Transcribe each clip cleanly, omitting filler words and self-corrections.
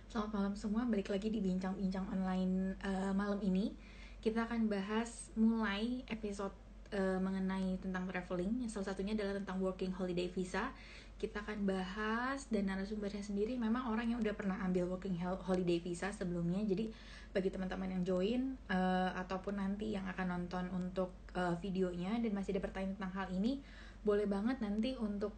Selamat malam semua, balik lagi di Bincang-Bincang Online malam ini. Kita akan bahas mulai episode mengenai tentang traveling. Yang salah satunya adalah tentang working holiday visa. Kita akan bahas dan narasumbernya sendiri memang orang yang udah pernah ambil working holiday visa sebelumnya. Jadi bagi teman-teman yang join ataupun nanti yang akan nonton untuk videonya dan masih ada pertanyaan tentang hal ini, boleh banget nanti untuk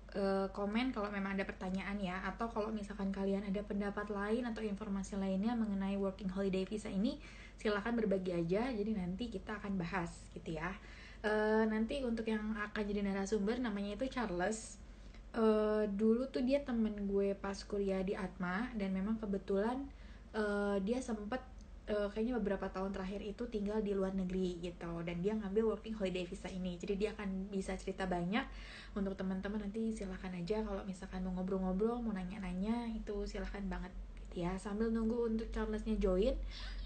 komen kalau memang ada pertanyaan ya, atau kalau misalkan kalian ada pendapat lain atau informasi lainnya mengenai working holiday visa ini, silahkan berbagi aja, jadi nanti kita akan bahas gitu ya. Nanti untuk yang akan jadi narasumber namanya itu Charles. Dulu tuh dia temen gue pas kuliah di Atma, dan memang kebetulan dia sempet kayaknya beberapa tahun terakhir itu tinggal di luar negeri gitu, dan dia ngambil working holiday visa ini, jadi dia akan bisa cerita banyak. Untuk teman-teman nanti silahkan aja kalau misalkan mau ngobrol-ngobrol, mau nanya-nanya, itu silahkan banget gitu ya. Sambil nunggu untuk Charlesnya join,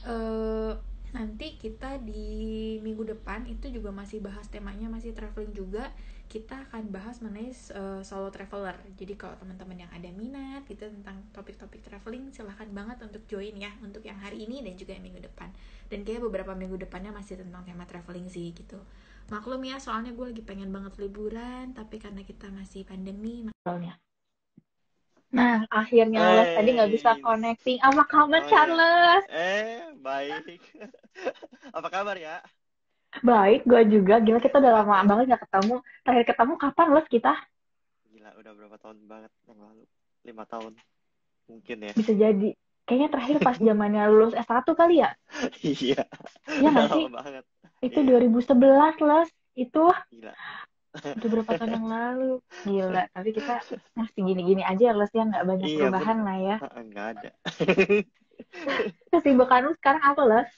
uh, nanti kita di minggu depan itu juga masih bahas temanya, masih traveling juga. Kita akan bahas mengenai solo traveler. Jadi kalau teman-teman yang ada minat gitu tentang topik-topik traveling, silahkan banget untuk join ya, untuk yang hari ini dan juga yang minggu depan. Dan kayak beberapa minggu depannya masih tentang tema traveling sih gitu. Maklum ya, soalnya gue lagi pengen banget liburan, tapi karena kita masih pandemi makanya. Nah, akhirnya Les tadi nggak bisa Eh, connecting. Apa kabar, oh ya, Charles? baik. Apa kabar ya? Baik, gue juga. Gila, kita udah Sehat lama ya? banget gak ketemu. Terakhir ketemu kapan, Les, kita? Gila, udah berapa tahun banget yang lalu? 5 tahun mungkin ya. Bisa jadi. Kayaknya terakhir pas zamannya lulus S1 kali ya? Iya, Iya udah nggak sih? lama banget. Itu Iya, 2011, Les. Itu gila. udah berapa tahun yang lalu. Gila, tapi kita masih gini-gini aja ya, Les, ya. Nggak banyak Iya perubahan bener, lah ya. nggak ada. Kesibukan lu sekarang apa, Les?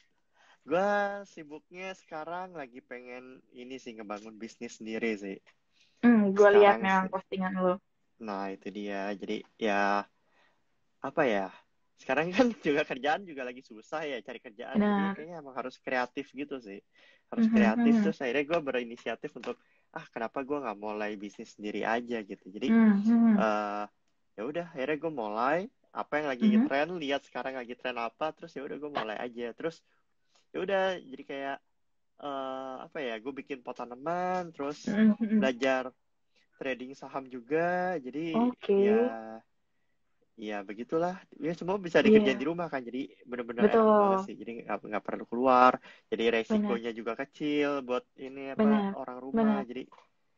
Gua sibuknya sekarang lagi pengen ini sih ngebangun bisnis sendiri sih. Gue lihat Sekarang memang sih. postingan lu. Nah itu dia. Jadi ya apa ya, sekarang kan juga kerjaan juga lagi susah ya cari kerjaan, jadi ya Benar. kayaknya emang harus kreatif gitu sih, harus Mhm, kreatif. mhm. Terus akhirnya gue berinisiatif untuk kenapa gue nggak mulai bisnis sendiri aja gitu. Jadi Mhm, mhm. eh ya udah akhirnya gue mulai apa yang lagi Mhm, tren, lihat sekarang lagi tren apa, terus ya udah gue mulai aja. Terus ya udah jadi kayak apa ya, gue bikin pot tanaman, terus mhm, mhm. belajar trading saham juga. Jadi Oke. ya, iya begitulah. Ya semua bisa dikerjain di Iya, rumah kan. Jadi bener-bener enak banget betul. sih. Jadi nggak perlu keluar. Jadi Benar, resikonya juga kecil buat ini apa benar, orang rumah. benar, Jadi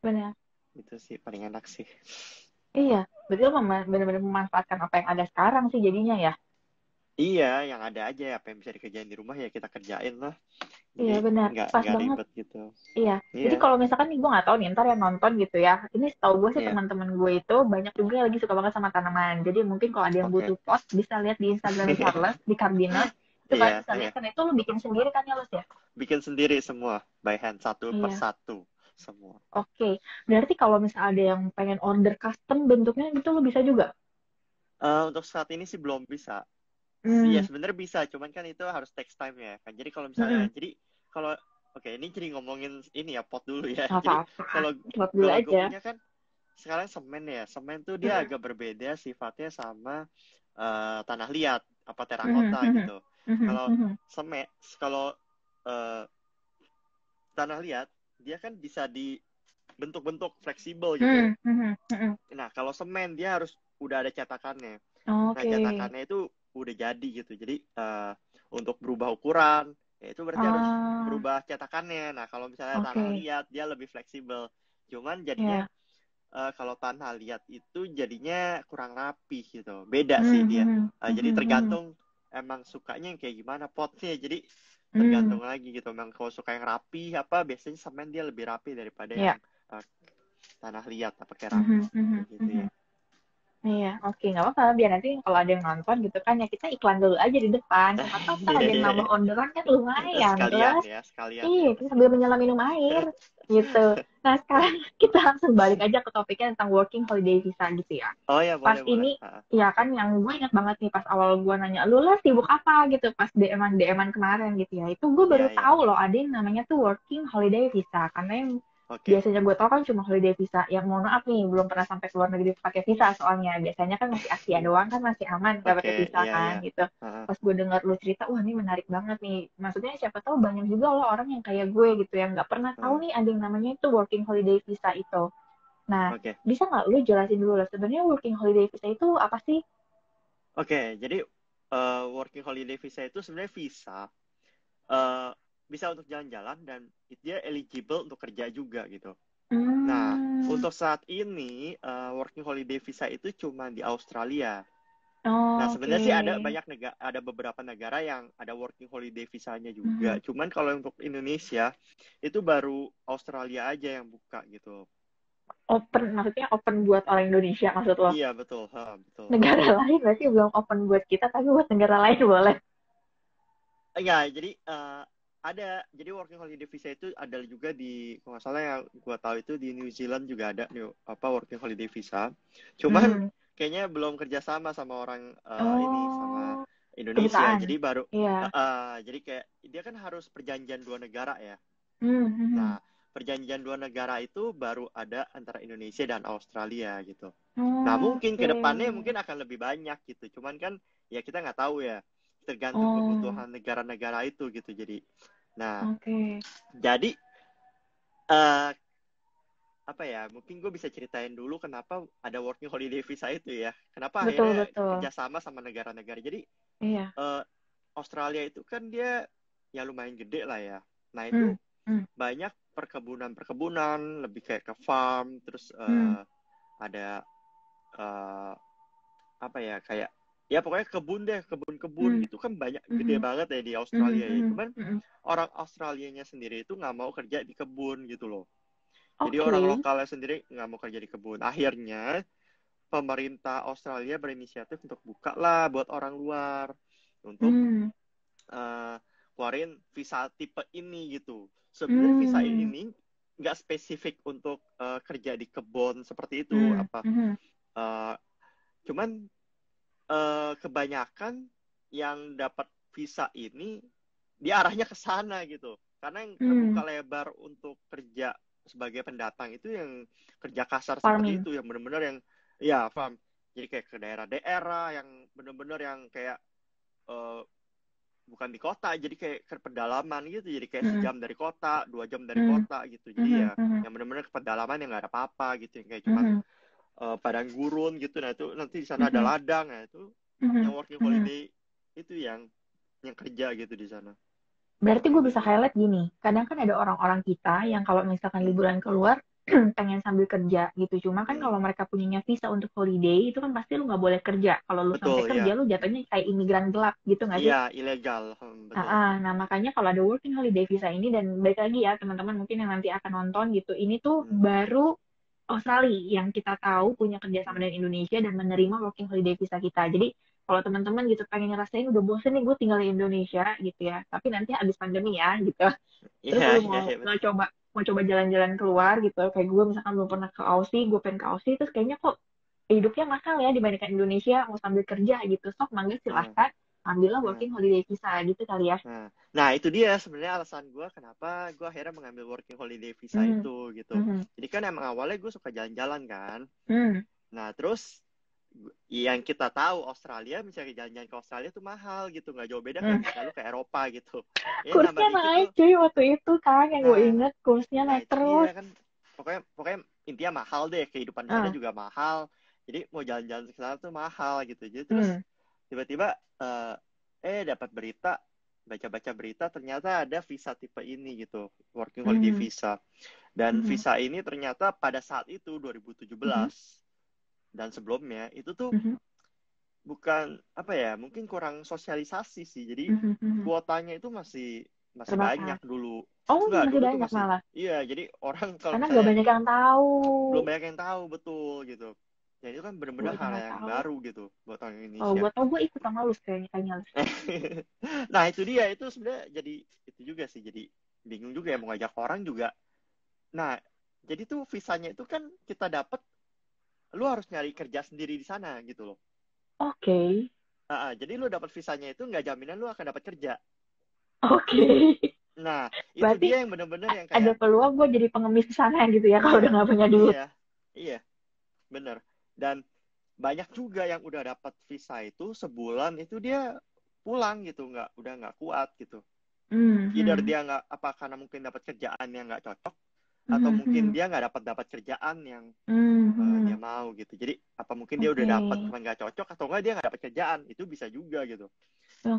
benar. itu sih paling enak sih. Iya, betul, benar-benar memanfaatkan apa yang ada sekarang sih jadinya ya. Iya, yang ada aja apa yang bisa dikerjain di rumah ya kita kerjain lah. Jadi Iya, benar. Pas nggak banget. ribet gitu. Iya. Iya, Jadi kalau misalkan nih gue nggak tahu nih ntar yang nonton gitu ya. Ini setahu gue sih iya. teman-teman gue itu banyak juga yang lagi suka banget sama tanaman. Jadi mungkin kalau ada yang Oke. butuh pot bisa lihat di Instagram Charles di Cardinals. Itu kalian Iya, bisa lihat iya. kan itu lu bikin sendiri kan ya, Lus ya? Bikin sendiri semua by hand satu per Iya. satu semua. Oke. Berarti kalau misalnya ada yang pengen order custom bentuknya gitu lu bisa juga. Untuk saat ini sih belum bisa. Iya Hmm. sebenarnya bisa, cuman kan itu harus text time ya kan. Jadi kalau misalnya, Mm-mm. jadi kalau oke ini jadi ngomongin ini ya pot dulu ya. Nggak Jadi apa-apa. kalau Jawab dulu kalau gue aja. punya kan sekarang semen ya. Semen tuh dia Mm-mm. agak berbeda sifatnya sama tanah liat apa Mhm, terakota mhm. gitu. Mhm, Kalau mhm. semen, kalau eh, tanah liat dia kan bisa dibentuk-bentuk fleksibel gitu. Mhm, mhm, mhm. Nah kalau semen dia harus udah ada cetakannya. Nah, Oke. cetakannya itu udah jadi gitu. Jadi untuk berubah ukuran, ya itu berarti harus Ah, berubah cetakannya. Nah, kalau misalnya tanah oke. liat dia lebih fleksibel. Cuman jadinya Ya. kalau tanah liat itu jadinya kurang rapi gitu. Beda sih Mhm, dia. mhm, Jadi mhm, mhm. tergantung emang sukanya yang kayak gimana potnya. Jadi Hmm, tergantung lagi gitu. Emang kalau suka yang rapi apa, biasanya semen dia lebih rapi daripada yang ya. eh, tanah liat apa keramik Mhm, mhm, kayak gitu mhm. ya. Iya, oke, nggak apa-apa. Biar nanti kalau ada yang nonton gitu kan ya kita iklan dulu aja di depan. Siapa tahu ntar Iya ada yang iya nambah iya. orderan kan lumayan, Sekalian plus. ya, sekalian Iya, ya. kita sambil menyelam minum air gitu. Nah, sekarang kita langsung balik aja ke topiknya tentang working holiday visa gitu ya. Oh ya, Pas boleh boleh. ini, ya kan yang gue ingat banget nih pas awal gue nanya, lu lah sibuk apa gitu pas DM-an kemarin gitu ya. Itu gue baru Iya iya. tahu loh ada yang namanya tuh working holiday visa. Karena yang Oke. Biasanya gue tau kan cuma holiday visa. Yang mohon maaf nih, belum pernah sampai ke luar negeri pakai visa soalnya. Biasanya kan masih Asia doang kan masih aman nggak Oke, pakai visa iya iya. kan gitu. Heeh, Pas gue dengar lu cerita, wah ini menarik banget nih. Maksudnya siapa tahu banyak juga loh orang yang kayak gue gitu yang nggak pernah tahu heeh. nih ada yang namanya itu working holiday visa itu. Nah, Oke. bisa nggak lu jelasin dulu lah sebenarnya working holiday visa itu apa sih? Oke, jadi working holiday visa itu sebenarnya visa eh, bisa untuk jalan-jalan dan dia eligible untuk kerja juga gitu. Nah, Hmm, untuk saat ini working holiday visa itu cuma di Australia. Nah, oke. sebenarnya sih ada beberapa negara yang ada working holiday visanya juga. Mhm. Cuman kalau untuk Indonesia itu baru Australia aja yang buka gitu. Open, maksudnya open buat orang Indonesia maksud lo? Iya, betul. Ha, betul. Negara lain berarti belum open buat kita, tapi buat negara lain boleh. Enggak, jadi jadi working holiday visa itu ada juga di kalau nggak salah yang gua tahu itu di New Zealand juga ada nih apa working holiday visa. Cuman Hmm. kayaknya belum kerjasama sama orang ini sama Oh, Indonesia. kedutaan. Jadi baru Iya. jadi kayak dia kan harus perjanjian dua negara ya. Hmm, hmm, hmm. Nah, perjanjian dua negara itu baru ada antara Indonesia dan Australia gitu. Nah, mungkin ke Oke. depannya mungkin akan lebih banyak gitu. Cuman kan ya kita nggak tahu ya. Tergantung Oh, kebutuhan negara-negara itu gitu. Nah, oke. jadi eh apa ya? Mungkin gue bisa ceritain dulu kenapa ada working holiday visa itu ya. Kenapa Betul, akhirnya betul. kerjasama sama negara-negara. Jadi Iya. eh, Australia itu kan dia ya lumayan gede lah ya. Nah, Hmm, itu hmm, banyak perkebunan-perkebunan, lebih kayak ke farm, terus hmm, ada eh, apa ya kayak ya pokoknya kebun deh, kebun-kebun hmm, gitu kan banyak gede hmm, banget ya di hmm, Australia ya. hmm, Cuman hmm. orang Australianya sendiri itu nggak mau kerja di kebun gitu loh. Jadi orang Oke. lokalnya sendiri nggak mau kerja di kebun. Akhirnya pemerintah Australia berinisiatif untuk buka lah buat orang luar untuk Hmm, uh, keluarin visa tipe ini gitu. Sebenarnya visa hmm, ini nggak spesifik untuk kerja di kebun seperti itu hmm, apa. hmm, Uh, cuman kebanyakan yang dapat visa ini dia arahnya ke sana gitu. Karena yang hmm. terbuka lebar untuk kerja sebagai pendatang itu yang kerja kasar seperti Farming. itu yang benar-benar yang ya paham. Jadi kayak ke daerah-daerah yang benar-benar yang kayak uh, bukan di kota jadi kayak ke pedalaman gitu jadi kayak Hmm, sejam dari kota 2 jam dari hmm, kota gitu jadi hmm, ya hmm, yang benar-benar ke pedalaman yang nggak ada apa-apa gitu yang kayak cuman hmm, padang gurun gitu nah itu nanti di sana ada hmm, ladang nah itu hmm, yang working hmm. holiday itu yang kerja gitu di sana Berarti gue bisa gitu. highlight gini, kadang kan ada orang-orang kita yang kalau misalkan Hmm, liburan keluar pengen sambil kerja gitu. Cuma kan hmm. kalau mereka punyanya visa untuk holiday itu kan pasti lu nggak boleh kerja. Kalau lu sampai Betul kerja ya lu jatuhnya kayak imigran gelap gitu nggak sih? iya ilegal betul. Nah, makanya kalau ada working holiday visa ini dan balik lagi ya teman-teman mungkin yang nanti akan nonton gitu, ini tuh Hmm, baru Australia yang kita tahu punya kerjasama hmm. dengan Indonesia dan menerima working holiday visa kita. Jadi kalau teman-teman gitu pengen ngerasain udah bosen nih gue tinggal di Indonesia gitu ya, tapi nanti habis pandemi ya gitu. Terus Iya lu iya mau iya mau betul. coba jalan-jalan keluar gitu, kayak gue misalkan belum pernah ke Aussie, gue pengen ke Aussie, terus kayaknya kok hidupnya mahal ya dibandingkan Indonesia, mau sambil kerja gitu, sok mangga Nah, silahkan ambillah nah. working holiday visa gitu kali ya. Nah, itu dia sebenarnya alasan gue kenapa gue akhirnya mengambil working holiday visa Hmm, itu gitu. hmm, Jadi kan emang awalnya gue suka jalan-jalan kan. hmm. Nah, terus yang kita tahu Australia misalnya jalan-jalan ke Australia tuh mahal gitu, nggak jauh beda kayak Hmm. misalnya lu ke Eropa gitu. Ya nambah Kursnya dikit naik tuh. cuy waktu itu kan yang gue Nah, inget kursnya nah naik itu dia terus. kan pokoknya pokoknya intinya mahal deh kehidupan di sana Ah, juga mahal. Jadi mau jalan-jalan ke sana tuh mahal gitu. Jadi terus hmm, tiba-tiba dapat berita baca-baca berita ternyata ada visa tipe ini gitu working holiday hmm, visa dan hmm, visa ini ternyata pada saat itu hmm, 2017 dan sebelumnya itu tuh hmm, bukan apa ya mungkin kurang sosialisasi sih jadi hmm, hmm. kuotanya itu masih banyak Terbatas. dulu Oh, enggak masih dulu tuh banyak masih malah. iya jadi orang kalau Karena gak misalnya banyak yang tahu. belum banyak yang tahu betul gitu dan itu kan Gue benar-benar aja hal nggak yang tahu. baru gitu buat orang Kalau Indonesia. gue tahu gue ikut sama lu kayaknya. Nah itu dia itu sebenarnya jadi itu juga sih jadi bingung juga ya mau ngajak orang juga. Nah jadi tuh visanya itu kan kita dapat lu harus nyari kerja sendiri di sana gitu loh. Oke, Jadi lu dapat visanya itu nggak jaminan lu akan dapat kerja. oke. Nah, itu Berarti dia yang bener-bener yang ada kayak, peluang gue jadi pengemis di sana gitu ya kalau udah iya, nggak punya duit. iya, iya, bener. Dan banyak juga yang udah dapat visa itu sebulan itu dia pulang gitu, udah nggak kuat gitu. Hmm, Either hmm, dia nggak apa karena mungkin dapat kerjaan yang nggak cocok, atau hmm, mungkin hmm, dia nggak dapat kerjaan yang hmm, dia hmm. mau gitu. Jadi apa mungkin dia udah Oke, dapat cuman nggak cocok, atau nggak dia nggak dapat kerjaan, itu bisa juga gitu.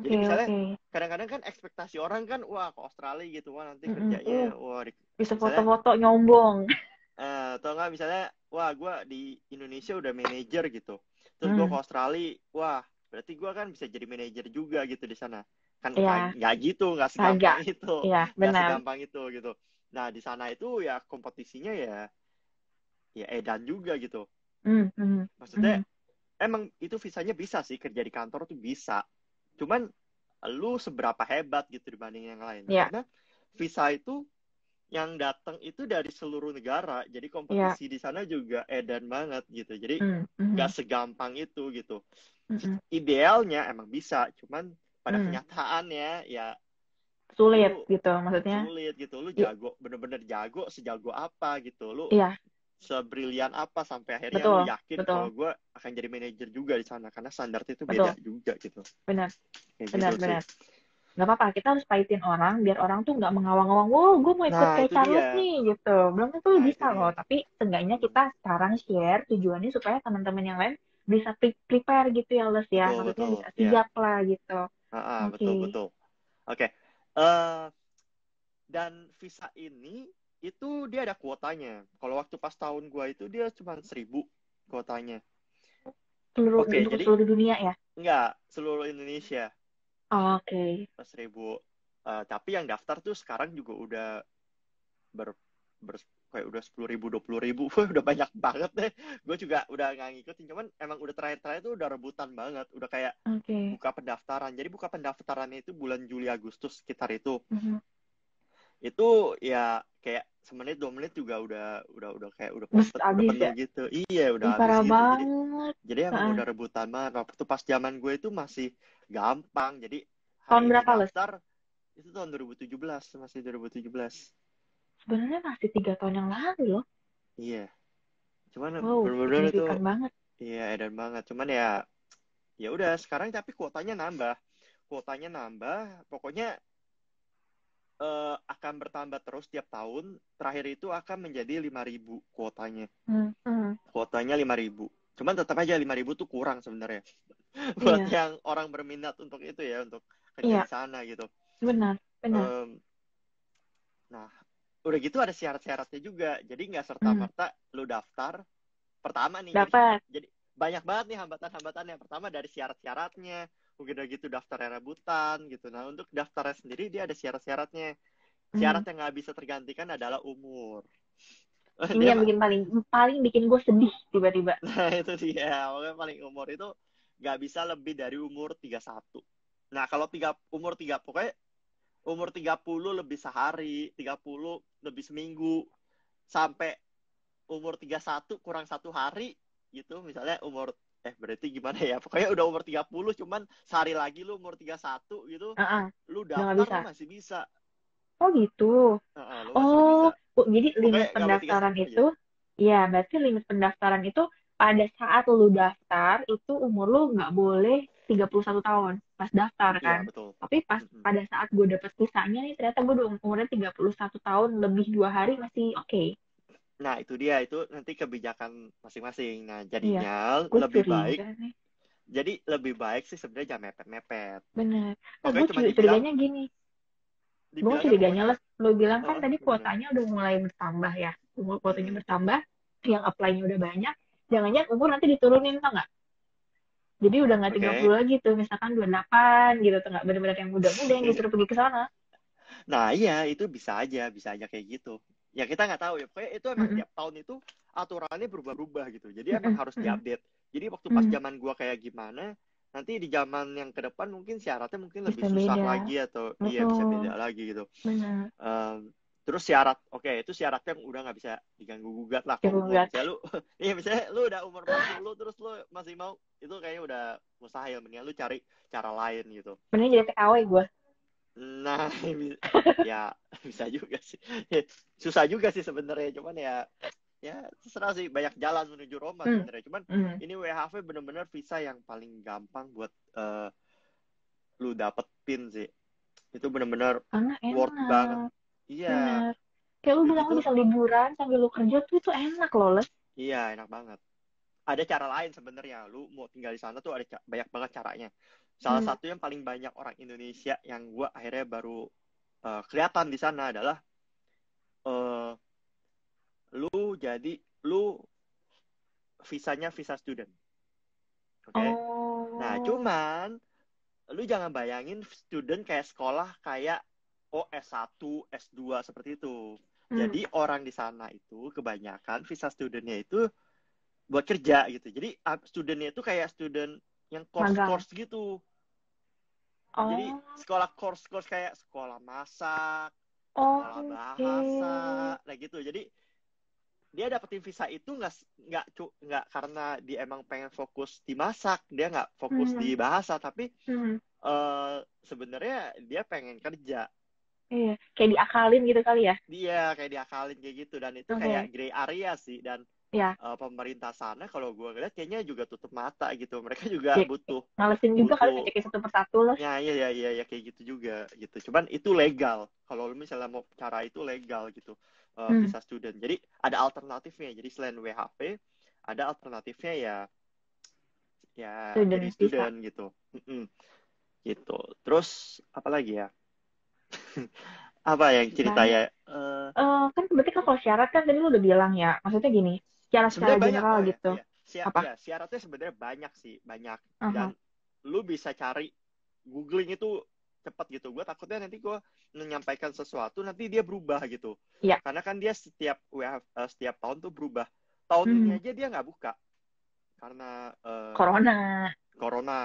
Jadi oke, misalnya oke. kadang-kadang kan ekspektasi orang kan, wah ke Australia gitu, wah nanti Mm-mm. kerjanya, wah Bisa misalnya, foto-foto nyombong. atau nggak misalnya, wah gue di Indonesia udah manajer gitu, terus gue ke Hmm, Australia, wah berarti gue kan bisa jadi manajer juga gitu di sana. Kan ya, nggak gitu, nggak agak. segampang itu, Ya, nggak benar. segampang itu gitu. Nah di sana itu ya kompetisinya ya edan juga gitu. Hmm, hmm, Maksudnya hmm. emang itu visanya bisa sih, kerja di kantor tuh bisa. Cuman lu seberapa hebat gitu dibanding yang lain. Ya, Karena visa itu yang datang itu dari seluruh negara. Jadi ya. kompetisi di sana juga edan banget gitu. Jadi Hmm, nggak hmm, segampang itu gitu. hmm, hmm. Idealnya emang bisa, cuman pada Hmm. kenyataannya ya Sulit lu gitu maksudnya. sulit gitu. Lu Ya, jago, bener-bener jago, sejago apa gitu. Lu iya, sebrilian apa sampai akhirnya lu betul, yakin kalau betul, gue akan jadi manajer juga di sana, karena standar itu beda betul. juga gitu. Benar, Kayak gitu benar, sih. benar. Nggak apa-apa, kita harus pahitin orang biar orang tuh nggak mengawang-awang, wow, gue mau ikut Nah, kayak itu Charles dia. nih gitu. Belum tentu Nah, itu bisa dia. loh, tapi seenggaknya Hmm. kita sekarang share tujuannya supaya teman-teman yang lain bisa prepare gitu ya, Les ya. Betul, Maksudnya betul. bisa Ya. sigap lah gitu. Betul, Oke. betul. Oke. Eh, dan visa ini itu dia ada kuotanya. Kalau waktu pas tahun gua itu dia cuma 1.000 kuotanya. Seluruh Oke, untuk jadi seluruh dunia ya. enggak seluruh Indonesia Oke. 1.000. Tapi yang daftar tuh sekarang juga udah ber, kayak udah 10.000, 20.000. Udah banyak banget deh. Gue juga udah nggak ngikutin. Cuman emang udah terakhir-terakhir tuh udah rebutan banget. Udah kayak Oke. buka pendaftaran. Jadi buka pendaftarannya itu bulan Juli Agustus sekitar itu. Mhm. Itu ya kayak semenit 2 menit juga udah kayak udah Bus posted, udah abis penuh ya. gitu. Iya, Ih, udah habis parah gitu. Jadi banget. emang Heeh. udah rebutan banget. Waktu pas zaman gue itu masih gampang. Jadi Tahun hari ini berapa, Les? daftar itu tahun 2017, masih 2017. Sebenarnya masih 3 tahun yang lalu loh. Iya, cuman Wow, bener-bener itu signifikan banget. iya edan banget. Cuman ya udah sekarang tapi kuotanya nambah. Kuotanya nambah, pokoknya akan bertambah terus tiap tahun. Terakhir itu akan menjadi 5.000 kuotanya. Hmm, hmm. Kuotanya 5.000. Cuman tetap aja 5.000 tuh kurang sebenarnya. Buat Iya, yang orang berminat untuk itu ya, untuk kerja iya, di sana gitu. benar, benar. Em, nah, udah gitu ada syarat-syaratnya juga. Jadi nggak Hmm. serta-merta lu daftar. Pertama nih, Dapat. jadi banyak banget nih hambatan-hambatannya. Pertama dari syarat-syaratnya, udah gitu daftar rebutan gitu. Nah, untuk daftarnya sendiri dia ada syarat-syaratnya. Hmm. Syarat yang nggak bisa tergantikan adalah umur. Ini Dia yang bikin paling paling bikin gue sedih tiba-tiba. nah itu dia. Pokoknya paling umur itu nggak bisa lebih dari umur 31. Nah, kalau umur 3 pokoknya umur 30 lebih sehari, 30 lebih seminggu, sampai umur 31 kurang 1 hari gitu. Misalnya berarti gimana ya? Pokoknya udah umur 30 cuman sehari lagi lu umur 31 gitu, Ah, lu udah nggak daftar bisa. lu masih bisa. Oh gitu. Lu masih Oh, bisa. jadi limit Pokoknya nggak boleh pendaftaran 31 aja. itu, ya berarti limit pendaftaran itu pada saat lu daftar itu umur lu nggak boleh 31 tahun pas daftar Iya, kan. betul. Tapi pas Mm-mm. pada saat gue dapet visanya nih ternyata gue udah umurnya 31 tahun lebih 2 hari masih oke. Nah, itu dia, itu nanti kebijakan masing-masing. Nah, Iya, jadinya gue lebih baik. curiga nih. Jadi lebih baik sih sebenarnya jangan mepet-mepet. Bener. Nah, Pokoknya gue cuma dibilang curiganya gini. Gue dibilangnya curiganya, pokoknya lo bilang kan tadi gimana? kuotanya udah mulai bertambah ya. Umur kuotanya Mm-mm. bertambah, yang apply-nya udah banyak. Jangan-jangan umur nanti diturunin, tau nggak? Jadi udah nggak 30 Oke. lagi tuh, misalkan 28 gitu, tuh nggak bener-bener yang muda-muda yang disuruh pergi ke sana. Nah, iya, itu bisa aja kayak gitu. Ya kita nggak tahu ya. Pokoknya itu emang Mm-mm, tiap tahun itu aturannya berubah-ubah gitu. Jadi emang mm-mm, harus mm-mm, diupdate. Jadi waktu pas mm. zaman gua kayak gimana, nanti di zaman yang ke depan mungkin syaratnya mungkin lebih Bisa susah beda, lagi, atau iya bisa betul, beda lagi gitu. bener. Terus syarat, oke, itu syaratnya udah nggak bisa diganggu gugat lah kalau Coba umur. lihat. Misalnya lu, iya misalnya lu udah umur 40 terus lu masih mau, itu kayaknya udah mustahil. Mendingan lu cari cara lain gitu. Mending jadi TKW gue. Nah, ya bisa juga sih. Susah juga sih sebenarnya, cuman ya terserah sih, banyak jalan menuju Roma Hmm. sebenarnya. Cuman Hmm. ini WHV bener-bener visa yang paling gampang buat lu dapetin sih. Itu bener-bener Karena worth banget. enak, Iya, bener. Kayak lu udah bilang gitu. lu bisa liburan sambil lu kerja tuh itu enak loh, Les. Iya, enak banget. Ada cara lain sebenarnya. Lu mau tinggal di sana tuh ada banyak banget caranya. Salah Hmm. satu yang paling banyak orang Indonesia yang gua akhirnya baru kelihatan di sana adalah eh, lu visanya visa student. Oke? Okay? Nah, Oh. cuman lu jangan bayangin student kayak sekolah kayak S1, S2 seperti itu. Hmm. Jadi orang di sana itu kebanyakan visa studentnya itu buat kerja gitu. Jadi studentnya itu kayak student yang Magang. course-course gitu. Jadi Oh. sekolah course-course kayak sekolah masak, sekolah Oke. bahasa, kayak gitu. Jadi dia dapetin visa itu nggak karena dia emang pengen fokus di masak, dia nggak fokus Hmm. di bahasa, tapi Hmm. sebenarnya dia pengen kerja. Iya, kayak diakalin gitu kali ya. Dia kayak diakalin kayak gitu, dan itu kayak Oke. gray area sih. Dan Ya, pemerintah sana kalau gue lihat kayaknya juga tutup mata gitu. Mereka juga ya, butuh malesin juga kali butuh ngecekin satu persatu loh. ya iya iya iya ya, kayak gitu juga gitu. Cuman itu legal. Kalau lu misalnya mau cara itu legal gitu, Hmm. visa student. Jadi ada alternatifnya. Jadi selain WHP ada alternatifnya ya jadi Student visa. student gitu. Gitu. Terus apa lagi ya? Apa yang Banyak. ceritanya? Kan berarti kan kalau syarat kan tadi lu udah bilang ya. Maksudnya gini, secara Sebenarnya banyak. general Oh ya, gitu. iya. Apa? Iya, syaratnya sebenarnya banyak sih, banyak. Aha. Dan lu bisa cari googling itu cepat gitu. Gue takutnya nanti gue menyampaikan sesuatu nanti dia berubah gitu. Ya. Karena kan dia setiap tahun tuh berubah. Tahun ini Hmm. aja dia nggak buka karena Corona. corona.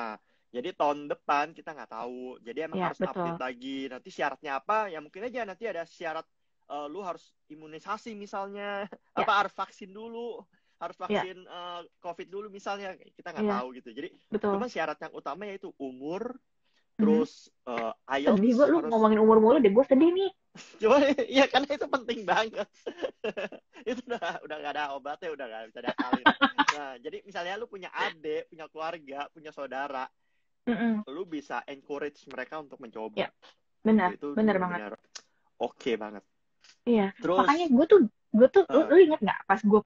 Jadi tahun depan kita nggak tahu. Jadi emang Ya, harus update betul. lagi. Nanti syaratnya apa? Ya mungkin aja nanti ada syarat lu harus imunisasi misalnya, Ya, apa harus vaksin dulu, harus ya, vaksin COVID dulu misalnya. Kita nggak ya, tahu gitu. Jadi betul. cuma syarat yang utama yaitu umur, Mhm. terus Sedih gue IELTS lu harus. ngomongin umur mulu deh. Gue sedih nih. Cuma ya karena itu penting banget. Itu udah nggak ada obatnya, udah nggak bisa diakalin. Nah, jadi misalnya lu punya adik, punya keluarga, punya saudara, Mm-mm. lu bisa encourage mereka untuk Ya, mencoba gitu. benar, Itu benar banget. benar-benar oke banget. Iya, makanya Terus gue tuh uh, lu inget nggak pas gue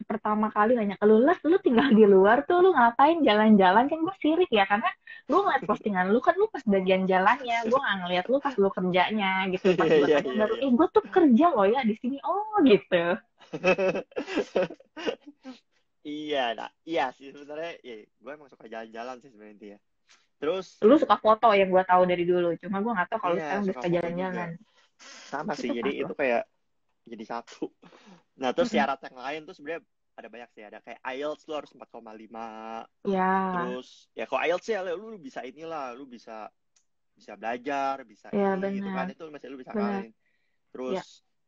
pertama kali nanya ke lu, Las, lu tinggal di luar tuh lu ngapain jalan-jalan, kan gue sirik ya karena gue ngeliat postingan lu kan lu pas bagian jalannya, gue nggak ngeliat lu pas lu kerjanya gitu. Pas iya gue iya tanya iya baru, iya. gue tuh kerja loh ya di sini, oh gitu. Iya, nah, iya sih sebenarnya, ya, gue emang suka jalan-jalan sih sebenarnya ya. Terus, Lu suka foto yang gue tahu dari dulu, cuma gue nggak tahu kalau lu iya sekarang udah suka suka foto juga. jalan-jalan. Sama sih, Itu jadi pas itu loh. kayak jadi satu. Nah, terus Mm-mm. syarat yang lain tuh sebenarnya ada banyak sih. Ada kayak IELTS lu harus 4,5. Ya, Terus, ya kalau IELTS ya lu bisa inilah, lu bisa bisa belajar, bisa ya ini gitu kan. benar, Itu masih lu bisa benar. kalin. Terus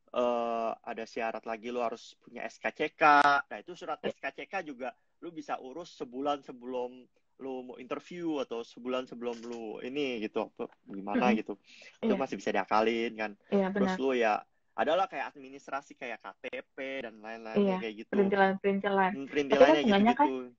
Ya, ada syarat lagi lu harus punya SKCK. Nah, itu surat ya, SKCK juga lu bisa urus sebulan sebelum lu mau interview atau sebulan sebelum lu ini gitu gimana mm-mm. gitu. Itu Iya, masih bisa diakalin kan. iya Terus benar. lu ya adalah kayak administrasi kayak KTP dan lain-lainnya Iya, kayak gitu. perintilan-perintilan. Tapi kan Perintilannya seenggaknya gitu-gitu.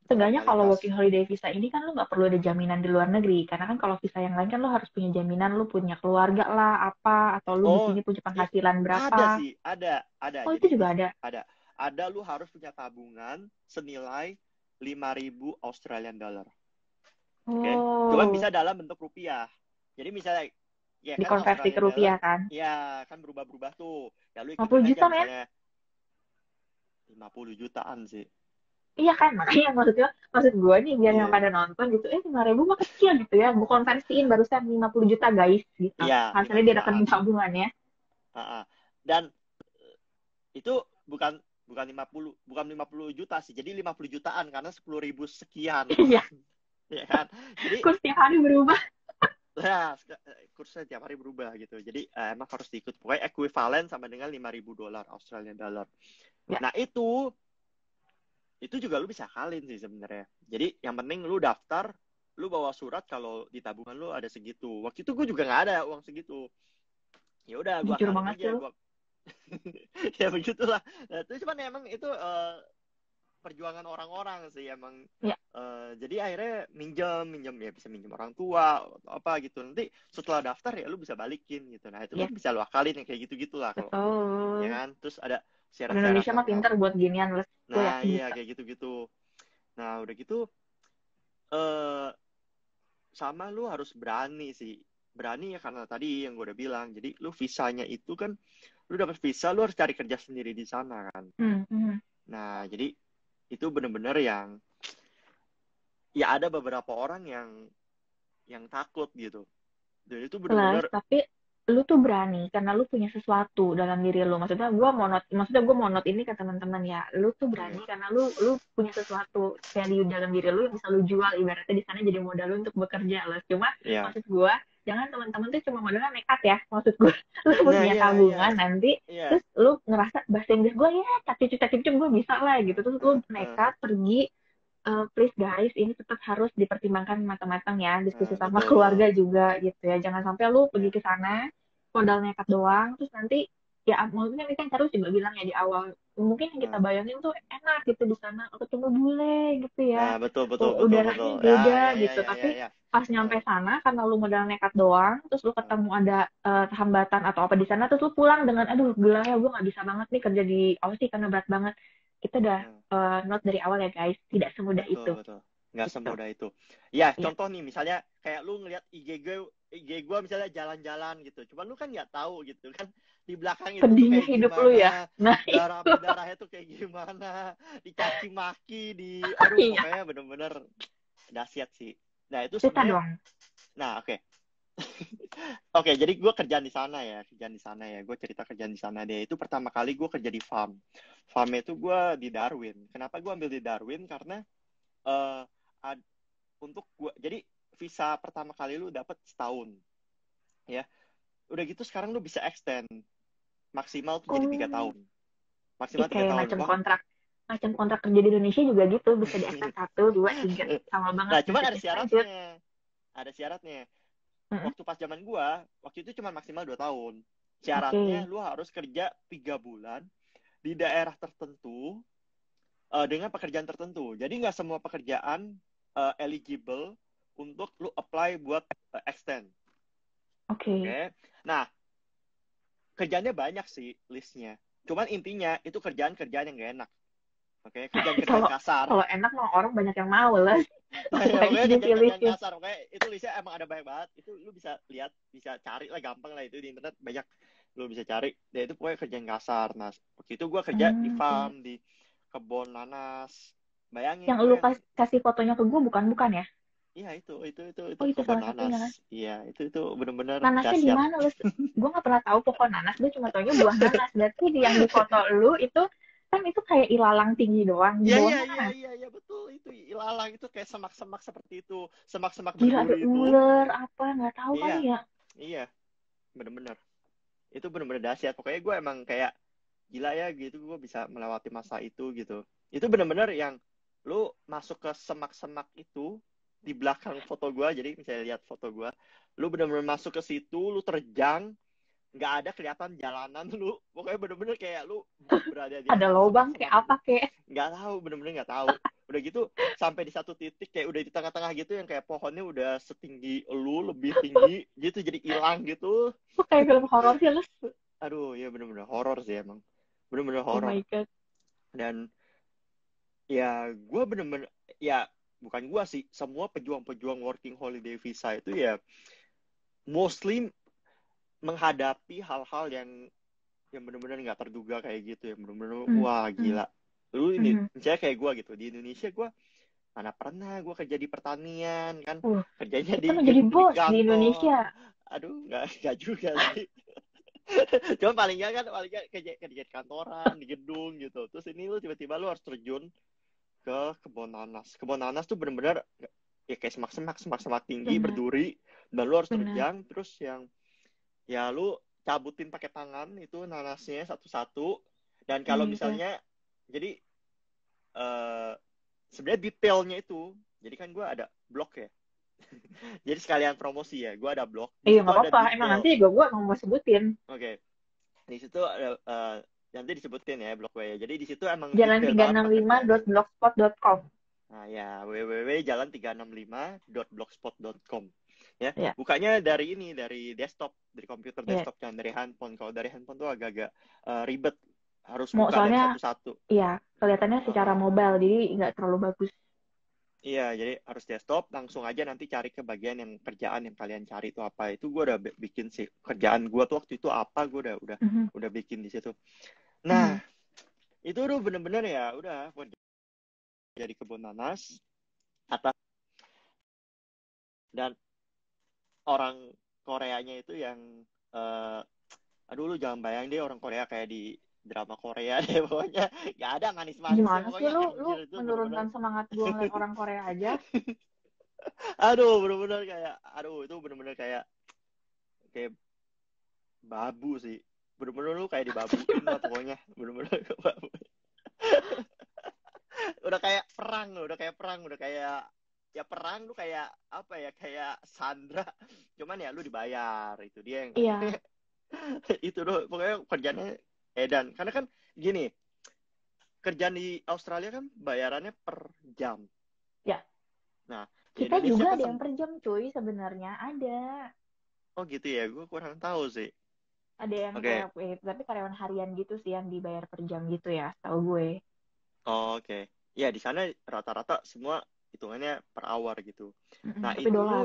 kalau Formalitas. working holiday visa ini kan lu nggak perlu ada jaminan di luar negeri. Karena kan kalau visa yang lain kan lu harus punya jaminan, lu punya keluarga lah, apa, atau lu di Oh, sini punya ya penghasilan berapa. ada sih, ada. Oh, itu Jadi juga ada. ada lu harus punya tabungan senilai 5.000 Australian dollar. Oke. Okay? Cuman bisa Oh, dalam bentuk rupiah. Jadi misalnya ya kan dikonversi ke Australian dollar rupiah kan. ya kan berubah-berubah tuh. Ya lu ikutin 50 aja juta, men. misalnya 50 jutaan sih. Iya kan, makanya maksud gue nih, biar yang Iya. pada nonton gitu, 5.000 mah kecil gitu ya. Gue konversiin barusan 50 juta, guys, gitu. Iya, 5 Hasilnya di rekening jutaan. tabungan ya. Ha-ha. Dan itu bukan 50 juta sih. Jadi 50 jutaan karena 10.000 sekian. Iya, Ya kan? Jadi kurs tiap hari berubah. ya, kursnya tiap hari berubah gitu. Jadi emang harus diikut. Pokoknya ekuivalen sama dengan 5.000 dolar, Australian dollar. Ya, Nah, itu juga lu bisa kalin sih sebenarnya. Jadi yang penting lu daftar, lu bawa surat kalau di tabungan lu ada segitu. Waktu itu gue juga nggak ada uang segitu. Ya udah gue Jujur akalin banget sih aja lu. gue. Ya begitulah. Nah, itu cuman emang itu perjuangan orang-orang sih emang. Ya. Jadi akhirnya minjem ya, bisa minjem orang tua atau apa gitu. Nanti setelah daftar ya lu bisa balikin gitu. Nah itu kan Ya, bisa lu akalin yang kayak gitu gitulah kalau, ya betul. kan. Terus ada Orang syarat-syarat Indonesia mah yang pintar buat ginian, Les. Gue nah yakin iya bisa. kayak gitu-gitu. Nah udah gitu eh sama lu harus berani sih. Berani ya karena tadi yang gue udah bilang. Jadi lu visanya itu kan, lu dapat visa lu harus cari kerja sendiri di sana kan. Hmm. Nah jadi itu bener-bener yang ya ada beberapa orang yang takut gitu. Dan itu Plus, bener-bener tapi lu tuh berani karena lu punya sesuatu dalam diri lu. Maksudnya gue mau not ini ke teman-teman ya. Lu tuh berani oke. karena lu punya sesuatu value dalam diri lu yang bisa lu jual, ibaratnya di sana jadi modal lu untuk bekerja lah. Cuma Iya. maksud gue, jangan teman-teman tuh cuma modalnya nekat ya. Maksud gue, lu Nah punya iya iya tabungan nanti iya. terus lu ngerasa bahasa Inggris gue ya cacip-cacip gue bisa lah gitu. Terus lu nekat pergi. Please guys, ini tetap harus dipertimbangkan matang-matang ya, diskusi sama Betul betul. keluarga juga gitu ya. Jangan sampai lu pergi Iya. ke sana modal nekat doang, terus nanti ya maksudnya kita kan terus juga bilang ya di awal, mungkin yang kita Nah, bayangin tuh enak gitu di sana, ketemu bule gitu ya, betul betul betul betul. udaranya Ya beda ya ya gitu. ya ya Tapi ya. pas Nah, nyampe sana karena lu modal nekat doang, terus lu nah, ketemu ada hambatan atau apa di sana, terus lu pulang dengan aduh gila ya gue nggak bisa banget nih kerja di Aussie karena berat banget. Kita udah nah. not dari awal ya guys, tidak semudah itu Betul, betul. Nggak gitu. semudah itu. Ya, Ya, contoh nih, misalnya kayak lu ngeliat IG gue misalnya jalan-jalan gitu. Cuman lu kan nggak tahu gitu kan di belakang itu tuh pedihnya kayak hidup lu ya. gimana, Nah, darah itu. berdarahnya tuh kayak gimana, dicaci maki, aduh Iya, pokoknya bener-bener dahsyat sih. Nah itu cerita sebenarnya, dong. nah oke. Oke, jadi gue kerjaan di sana ya, Gue cerita kerjaan di sana deh. Itu pertama kali gue kerja di farm. Farmnya itu gue di Darwin. Kenapa gue ambil di Darwin? Karena eh ad- untuk gua jadi visa pertama kali lu dapat setahun ya, udah gitu sekarang lu bisa extend maksimal tuh jadi tiga Oh, tahun maksimal tiga kayak tahun macam wah. kontrak. Macam kontrak kerja di Indonesia juga gitu, bisa di extend 1, 2, 3. Sama banget Nah cuman nasibnya stranger. ada syaratnya. Mm-mm. Waktu pas zaman gua waktu itu cuma maksimal 2 tahun, syaratnya Oke. lu harus kerja 3 bulan di daerah tertentu dengan pekerjaan tertentu. Jadi nggak semua pekerjaan eligible untuk lu apply buat extend. Oke. Oke. Nah, kerjaannya banyak sih listnya. Cuman intinya itu kerjaan-kerjaan yang gak enak. Oke, kerjaan-kerjaan Kalau kasar. kalau enak mah orang banyak yang mau lah. Nah, ya, Ngapain pokoknya kerjaan-kerjaan dipilihin? kasar. Pokoknya itu listnya emang ada banyak banget. Itu lu bisa lihat, bisa cari lah, gampang lah itu di internet banyak. Lu bisa cari. Dan itu pokoknya kerjaan kasar. Nah, waktu itu gue kerja di Oke. farm, di kebun nanas. Bayangin Yang gue lu yang, kasih fotonya ke gue bukan ya? iya itu Oh, itu kebun salah nanas. satunya kan. Iya, itu bener-bener Nanasnya di dahsyat. mana lu? Gue nggak pernah tahu pohon nanas, gue cuma taunya buah nanas. Berarti yang di foto lu itu kan itu kayak ilalang tinggi doang, di Iya, iya, bawahnya iya, nanas. iya, iya, betul. Itu ilalang itu kayak semak-semak seperti itu. Semak-semak Gila, ada berduri itu. ular apa nggak tahu Iya, kali ya. iya, bener-bener. Itu bener-bener dahsyat. Pokoknya gue emang kayak gila ya gitu. Gue bisa melewati masa itu gitu. Itu bener-bener yang lu masuk ke semak-semak itu di belakang foto gue. Jadi misalnya lihat foto gue. Lu bener-bener masuk ke situ, lu terjang. Nggak ada kelihatan jalanan lu. Pokoknya bener-bener kayak lu berada di Ada antara lobang semak-semak kayak itu. apa kayak. Nggak tahu, bener-bener nggak tahu. Udah gitu sampai di satu titik kayak udah di tengah-tengah gitu yang kayak pohonnya udah setinggi lu, lebih tinggi gitu, jadi hilang gitu. Kok kayak film horor sih, Lus? Aduh ya bener-bener horor sih emang, bener-bener Oh horor. my God. Dan ya gue bener-bener, ya bukan gue sih, semua pejuang-pejuang working holiday visa itu ya mostly menghadapi hal-hal yang bener-bener nggak terduga kayak gitu, yang bener-bener Hmm, wah hmm, gila. Lu ini hmm. misalnya kayak gue gitu di Indonesia, gue mana pernah gue kerja di pertanian kan, Uh, kerjanya kita di mau jadi di bos di kantor. Indonesia. Aduh nggak juga sih. Cuma paling nggak kerja kerja di kantoran, di gedung gitu. Terus ini lu tiba-tiba lu harus terjun ke kebun nanas. Kebun nanas tuh bener-bener ya kayak semak-semak tinggi Benar, berduri, dan lu harus benar. terjang. Terus yang ya lu cabutin pakai tangan itu nanasnya satu-satu. Dan Oh kalau my God. misalnya jadi sebenarnya detailnya itu, jadi kan gue ada blok ya. Jadi sekalian promosi ya, gue ada blog. Di Iya situ nggak ada apa-apa. Emang detail. nanti juga gue mau sebutin. Oke. Di situ ada nanti disebutin ya blog gue ya. Jadi di situ emang Jalan detail banget pekerjaannya. 365.blogspot.com. Nah ya, www.jalan365.blogspot.com ya. Ya, Bukanya dari ini, dari desktop, dari komputer ya. desktop, jangan dari handphone. Kalau dari handphone tuh agak-agak ribet, harus Mau buka dari soalnya, satu-satu. iya kelihatannya secara mobile, jadi nggak terlalu bagus. Iya, jadi harus desktop, langsung aja nanti cari ke bagian yang kerjaan yang kalian cari itu apa. Itu gue udah bikin sih. Kerjaan gue tuh waktu itu apa, gue Mhm. udah bikin di situ. Nah, Mhm. itu udah bener-bener ya, udah jadi kebun nanas atas, dan orang Koreanya itu yang eh, aduh lu jangan bayang deh orang Korea kayak di drama Korea deh pokoknya, gak ada manis-manisnya Gimana sih pokoknya, lu anjir itu bener-bener menurunkan semangat gue ngeliat orang Korea aja? aduh bener-bener kayak, aduh itu bener-bener kayak kayak babu sih, bener-bener lu kayak dibabuin lah pokoknya, bener-bener babu. Udah kayak perang, udah kayak ya perang tuh kayak apa ya, kayak Sandra, cuman ya lu dibayar, itu dia yang Iya, itu doh pokoknya kerjanya edan, karena kan gini, kerjaan di Australia kan bayarannya per jam. ya. Nah, di Kita Indonesia juga kan ada yang per jam cuy sebenarnya. Ada. oh gitu ya, gue kurang tahu sih. Ada yang Oke. kayak, tapi karyawan harian gitu sih yang dibayar per jam gitu ya, tahu gue. Oh, oke. Ya, di sana rata-rata semua hitungannya per hour gitu. Nah, Tapi itu dolar. lu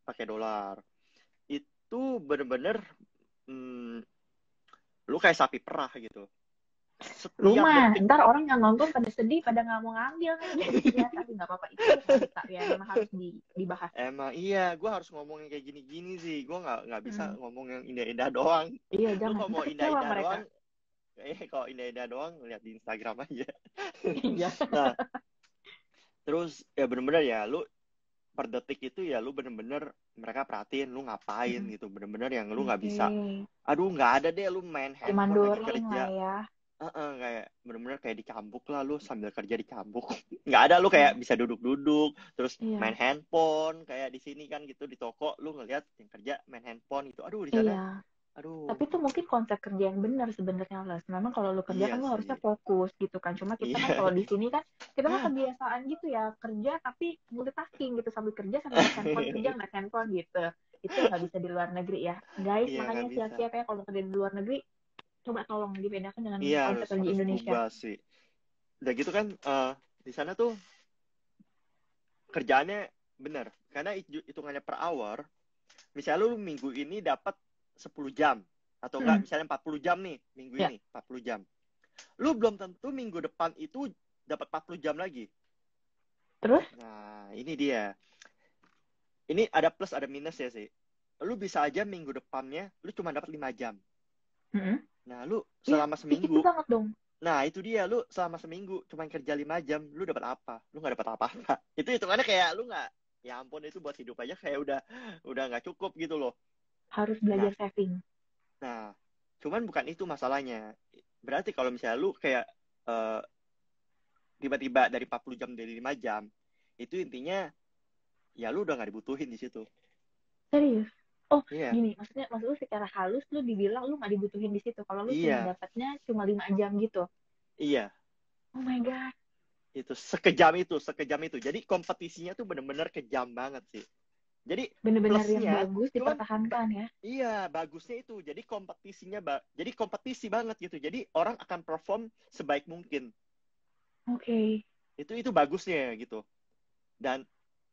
pakai dolar. Itu bener-bener hmm, lu kayak sapi perah gitu. Lu Setiap mah, detik. ntar orang yang nonton pada sedih, pada nggak mau ngambil nih jadinya. Tapi nggak apa-apa, itu realita ya, memang harus dibahas. Emang iya, gue harus ngomong yang kayak gini-gini sih. Gue nggak bisa Mm. ngomong yang indah-indah doang. Iya, Lu jangan. kalau Ntar mau kecewa indah-indah mereka. doang, kalau indah-indah doang, lihat di Instagram aja. Iya. Nah, terus ya bener-bener ya, lu per detik itu ya lu bener-bener mereka perhatiin lu ngapain Mm. gitu, bener-bener yang lu nggak Oke. bisa, aduh nggak ada deh lu main handphone lagi Dimandorin lah kerja. ya. Kayak bener-bener kayak dicambuk lah, lu sambil kerja dicambuk. Nggak ada lu kayak Iya. bisa duduk-duduk terus main Iya. handphone kayak di sini kan gitu, di toko lu ngelihat yang kerja main handphone gitu, aduh di sana Iya. aduh. Tapi itu mungkin konsep kerja yang benar sebenarnya Les. Memang kalau lu kerja Iya kan lu harusnya sih. fokus gitu kan. Cuma kita kan Iya. kalau di sini kan kita mah kebiasaan gitu ya kerja tapi multitasking gitu sambil kerja sambil ngeliat handphone kerja ngeliat handphone gitu. Itu nggak bisa di luar negeri ya. Guys, Iya makanya nggak bisa. siap-siap ya kalau kerja di luar negeri coba tolong dibedakan dengan Iya konsep harus kerja harus Indonesia. berubah sih. Udah gitu kan di sana tuh kerjaannya bener karena hitungannya per hour. Misalnya lu minggu ini dapat 10 jam atau enggak, Hmm, misalnya 40 jam nih minggu ya. ini 40 jam. Lu belum tentu minggu depan itu dapat 40 jam lagi. Terus? Nah, ini dia. Ini ada plus ada minus ya sih. Lu bisa aja minggu depannya lu cuma dapat 5 jam. Hmm. Nah, lu Ih, selama dikit seminggu. banget dong. Nah, itu dia, lu selama seminggu cuma kerja 5 jam, lu dapat apa? Lu nggak dapat apa-apa. Itu hitungannya kayak lu nggak, ya ampun itu buat hidup aja kayak udah nggak cukup gitu loh. Harus Nah, belajar saving. nah, cuman bukan itu masalahnya. Berarti kalau misalnya lu kayak eh, tiba-tiba dari 40 jam jadi 5 jam, itu intinya ya lu udah nggak dibutuhin di situ. Serius. Oh, Iya, gini, maksud lu secara halus lu dibilang lu nggak dibutuhin di situ. Kalau lu cuma iya, dapatnya cuma 5 jam gitu. iya. Oh my God. Itu sekejam itu. Jadi kompetisinya tuh bener-bener kejam banget sih. Jadi Bener-bener yang plusnya, bagus cuman dipertahankan ya. iya bagusnya itu. Jadi kompetisinya, jadi kompetisi banget gitu. Jadi orang akan perform sebaik mungkin. Oke. Okay. Itu bagusnya gitu. Dan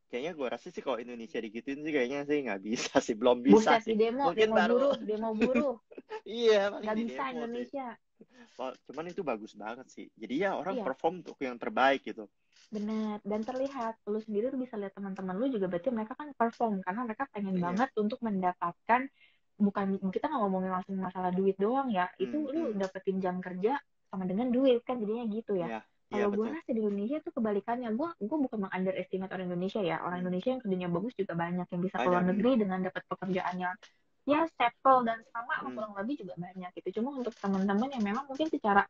kayaknya gue rasa sih kalau Indonesia digituin sih kayaknya sih nggak bisa sih, belum bisa Buset sih. di demo, Mungkin demo baru buruh, demo buruh. iya paling Nggak di bisa demo sih. Indonesia. Cuman itu bagus banget sih. Jadi ya orang Iya, perform untuk yang terbaik gitu. benar. Dan terlihat, lu sendiri lu bisa lihat teman-teman lu juga berarti mereka kan perform karena mereka pengen Iya. banget untuk mendapatkan, bukan kita nggak ngomongin langsung masalah duit doang ya. Itu Hmm, lu hmm. dapetin jam kerja sama dengan duit kan jadinya gitu ya. Iya, iya Kalau gue betul. rasa di Indonesia tuh kebalikannya. Gue bukan meng-underestimate orang Indonesia ya. Orang Hmm. Indonesia yang kerjanya bagus juga banyak yang bisa keluar Ada bener. negeri dengan dapat pekerjaannya ya settle dan sama atau Hmm. kurang lebih juga banyak gitu. Cuma untuk teman-teman yang memang mungkin secara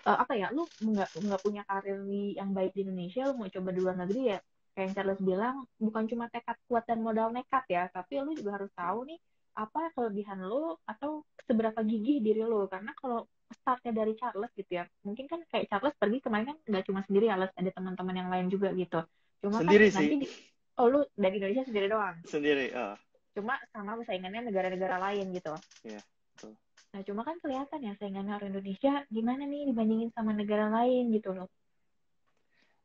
apa ya, lu nggak punya karir yang baik di Indonesia, lu mau coba di luar negeri ya kayak yang Charles bilang, bukan cuma tekad kuat dan modal nekat ya, tapi lu juga harus tahu nih apa kelebihan lu atau seberapa gigih diri lu. Karena kalau startnya dari Charles gitu ya, mungkin kan kayak Charles pergi kemarin kan nggak cuma sendiri ya, Les, ada teman-teman yang lain juga gitu. Cuma kan Sendiri sih, nanti oh lu dari Indonesia sendiri doang, sendiri. cuma sama saingannya negara-negara lain gitu. Iya, betul. Nah cuma kan kelihatan ya saingannya orang Indonesia gimana nih dibandingin sama negara lain gitu loh.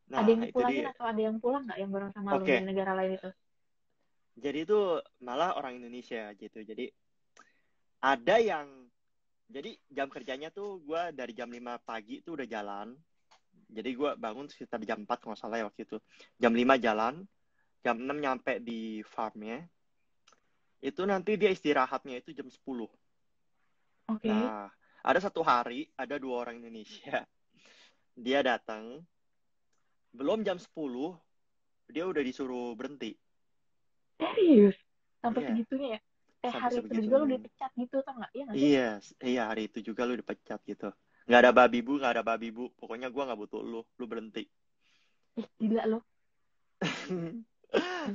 Ada yang Nah, itu dipulangin dia. atau ada yang pulang nggak yang bareng sama lu dari Oke, negara lain itu? jadi itu malah orang Indonesia gitu. Jadi ada yang, jadi jam kerjanya tuh gue dari jam 5 pagi tuh udah jalan. Jadi gue bangun sekitar jam 4 kalau nggak salah ya waktu itu. Jam 5 jalan, jam 6 nyampe di farmnya. Itu nanti dia istirahatnya itu jam 10. Oke. Nah, ada satu hari, ada 2 orang Indonesia. Dia datang, belum jam 10, dia udah disuruh berhenti. Serius? Sampai Iya, segitunya ya? Kayak sampai hari itu juga lu sebegitunya. dipecat gitu tau nggak? Iya nggak sih? Iya, iya hari itu juga lu dipecat gitu. Nggak ada babi bu, nggak ada babi bu. Pokoknya gua nggak butuh lu berhenti. Ih, gila lo.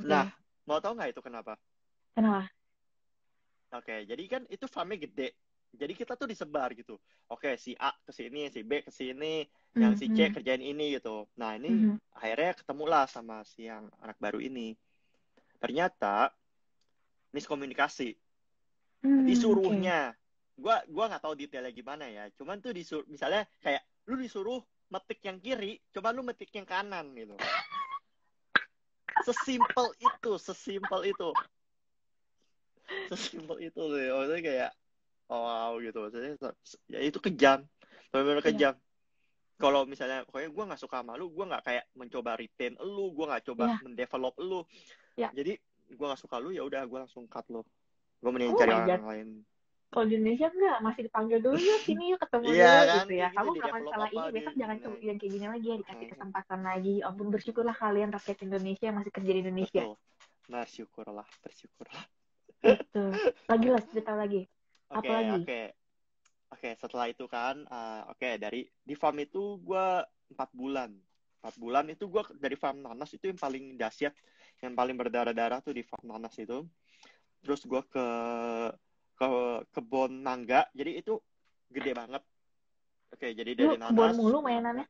Nah, Oke. mau tau nggak itu kenapa? Kenapa? Oke, jadi kan itu farmnya gede. Jadi kita tuh disebar gitu. Oke, si A ke sini, si B ke sini, yang si C Mhm. kerjain ini gitu. Nah, ini Mhm. akhirnya ketemulah sama si yang anak baru ini. Ternyata miskomunikasi. Oke. Disuruhnya, gua nggak tahu detailnya gimana ya. Cuman tuh disuruh, misalnya kayak lu disuruh metik yang kiri, coba lu metik yang kanan gitu. Sesimpel itu, sesimpel itu, sesimpel itu loh. Maksudnya kayak oh, wow gitu. Maksudnya ya itu kejam, benar-benar Iya. kejam. Kalau misalnya pokoknya gue nggak suka sama lu, gue nggak kayak mencoba retain lu, gue nggak coba Iya. mendevelop lu. Iya. Jadi gue nggak suka lu, ya udah gue langsung cut lu. Gue mending Oh cari my orang God. lain. Kalau di Indonesia enggak, masih dipanggil dulu yuk sini yuk ketemu Iya dulu kan, gitu ya. kayak gitu Kamu di melakukan develop salah apa ini di besok jangan iniin. yang kayak gini lagi ya, dikasih kesempatan lagi. Ampun bersyukurlah kalian rakyat Indonesia yang masih kerja di Indonesia. Betul. Bersyukurlah, bersyukurlah. Gitu. Lagi lah cerita lagi. Oke, Apa lagi? oke. Oke, setelah itu kan, oke, dari di farm itu gue 4 bulan. 4 bulan itu gue dari farm nanas itu yang paling dahsyat, yang paling berdarah-darah tuh di farm nanas itu. Terus gue ke kebun mangga, jadi itu gede banget. Oke, jadi Lu dari kebun nanas mulu ke mangga. mainannya?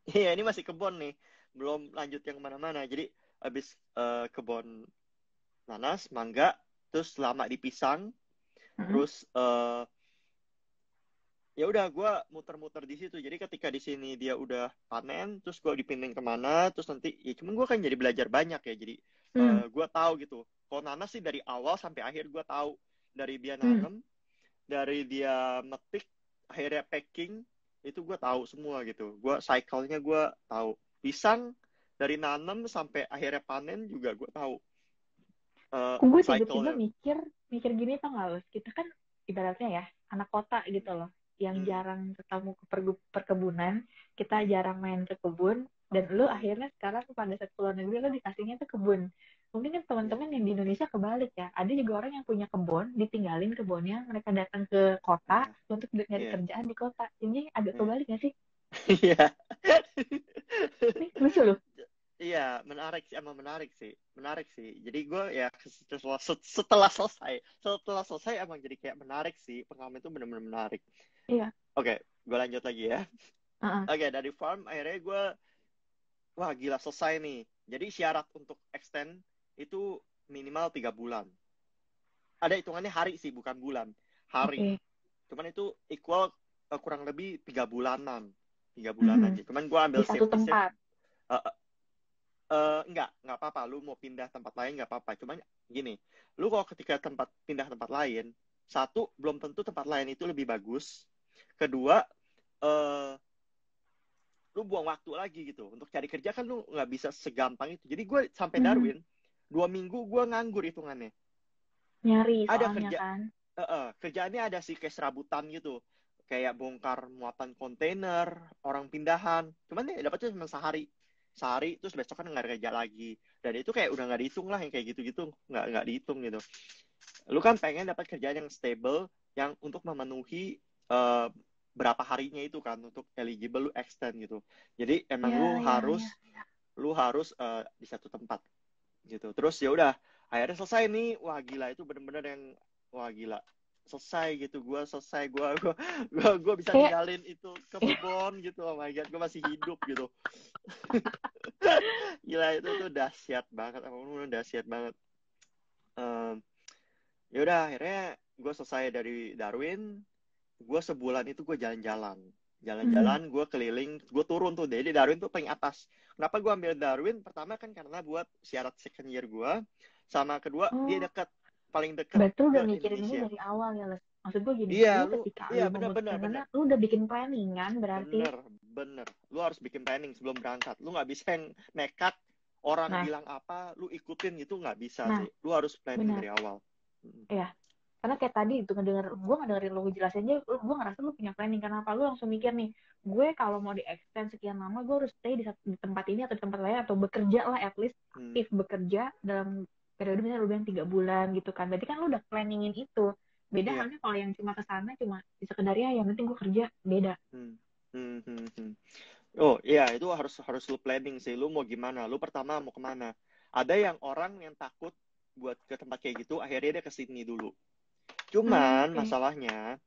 Iya, ini masih kebun nih, belum lanjut yang mana-mana. Jadi habis kebun nanas, mangga, terus lama di pisang, Mm-mm. terus ya udah gue muter-muter di situ. Jadi ketika di sini dia udah panen, terus gue dipindahin kemana, terus nanti ya cuman gue kan jadi belajar banyak ya. Jadi Hmm. gue tahu gitu. Kalau nanas sih dari awal sampai akhir gue tahu, dari dia Hmm. nanem, dari dia metik, akhirnya packing, itu gue tahu semua gitu. Gue cycle-nya gue tahu. Pisang dari nanem sampai akhirnya panen juga gue tahu Kok gue tiba-tiba cycle-nya. mikir mikir gini tau gak, Lus? Kita kan ibaratnya ya anak kota gitu loh, yang Hmm, jarang ketemu ke perkebunan, kita hmm, jarang main ke kebun, dan lu hmm, akhirnya sekarang pada saat keluar negeri lu dikasihnya tuh kebun. Mungkin kan ya. teman-teman yang di Indonesia kebalik ya, ada juga orang yang punya kebun, ditinggalin kebunnya, mereka datang ke kota Nah, untuk nyari iya, kerjaan di kota. Ini agak iya. kebalik gak sih? Iya. Nih lucu loh. Iya, menarik sih, emang menarik sih, menarik sih. Jadi gue ya setelah selesai emang jadi kayak menarik sih. Pengalaman itu benar-benar menarik. Iya. Oke, gue lanjut lagi ya. Heeh. Oke, dari farm akhirnya gue, wah gila selesai nih. Jadi syarat untuk extend itu minimal 3 bulan. Ada hitungannya hari sih, bukan bulan. Hari. Oke. Cuman itu equal kurang lebih 3 bulanan. 3 bulanan Mhm. aja. Cuman gue ambil Di satu safety. tempat. Enggak apa-apa. Lu mau pindah tempat lain nggak apa-apa. Cuman gini, lu kalau ketika pindah tempat lain, satu, belum tentu tempat lain itu lebih bagus. Kedua, eh, lu buang waktu lagi gitu. Untuk cari kerja kan lu nggak bisa segampang itu. Jadi gue sampai Mhm. Darwin, 2 minggu gue nganggur hitungannya. Nyari Ada soalnya kerja, kan. kerjaannya ada sih kayak serabutan gitu. Kayak bongkar muatan kontainer, orang pindahan. Cuman ya dapetnya cuma sehari. Sehari, terus besok kan nggak kerja lagi. Dan itu kayak udah nggak dihitung lah yang kayak gitu-gitu. Nggak dihitung gitu. Lu kan pengen dapat kerjaan yang stable, yang untuk memenuhi uh, berapa harinya itu kan, untuk eligible lu extend gitu. Jadi emang Iya, iya, iya. lu harus di satu tempat gitu. Terus ya udah akhirnya selesai nih. Wah gila, itu bener-bener yang wah gila, selesai gitu. Gue bisa Kayak ninggalin itu kebun gitu. Oh my god, gue masih hidup gitu. Gila, itu tuh dahsyat banget, apa dahsyat banget. Ya udah akhirnya gue selesai dari Darwin. Gue sebulan itu gue jalan-jalan, gue keliling, gue turun tuh. Jadi Darwin tuh paling atas. Kenapa gue ambil Darwin? Pertama kan karena buat syarat second year gue, sama kedua dia oh, dekat, paling dekat berarti lu ke udah mikirin ini Indonesia. dari awal ya, Les. Maksud gue gini, Iya lu lu, ketika iya lu bener bener memutuskan bener sana, lu udah bikin planning kan berarti. bener bener. Lu harus bikin planning sebelum berangkat. Lu nggak bisa yang nekat, orang Nah, bilang apa lu ikutin gitu, nggak bisa nah, sih. Lu harus planning benar. dari awal. Ya, karena kayak tadi itu gue ngedengerin lo jelasin aja, gue ngerasa lu punya planning. Kenapa lu langsung mikir nih, gue kalau mau di extend sekian lama, gue harus stay di tempat ini atau di tempat lain, atau bekerja lah, at least Hmm. aktif bekerja dalam periode misalnya lu bilang 3 bulan gitu kan. Berarti kan lu udah planningin itu. Beda Iya. halnya kalau yang cuma ke sana cuma sekedar ya yang penting gue kerja, beda. Hmm. Hmm. Hmm. Hmm. Oh iya, itu harus harus lu planning sih. Lu mau gimana? Lu pertama mau kemana? Ada yang orang yang takut buat ke tempat kayak gitu, akhirnya dia ke Sydney dulu. Cuman Oke. masalahnya,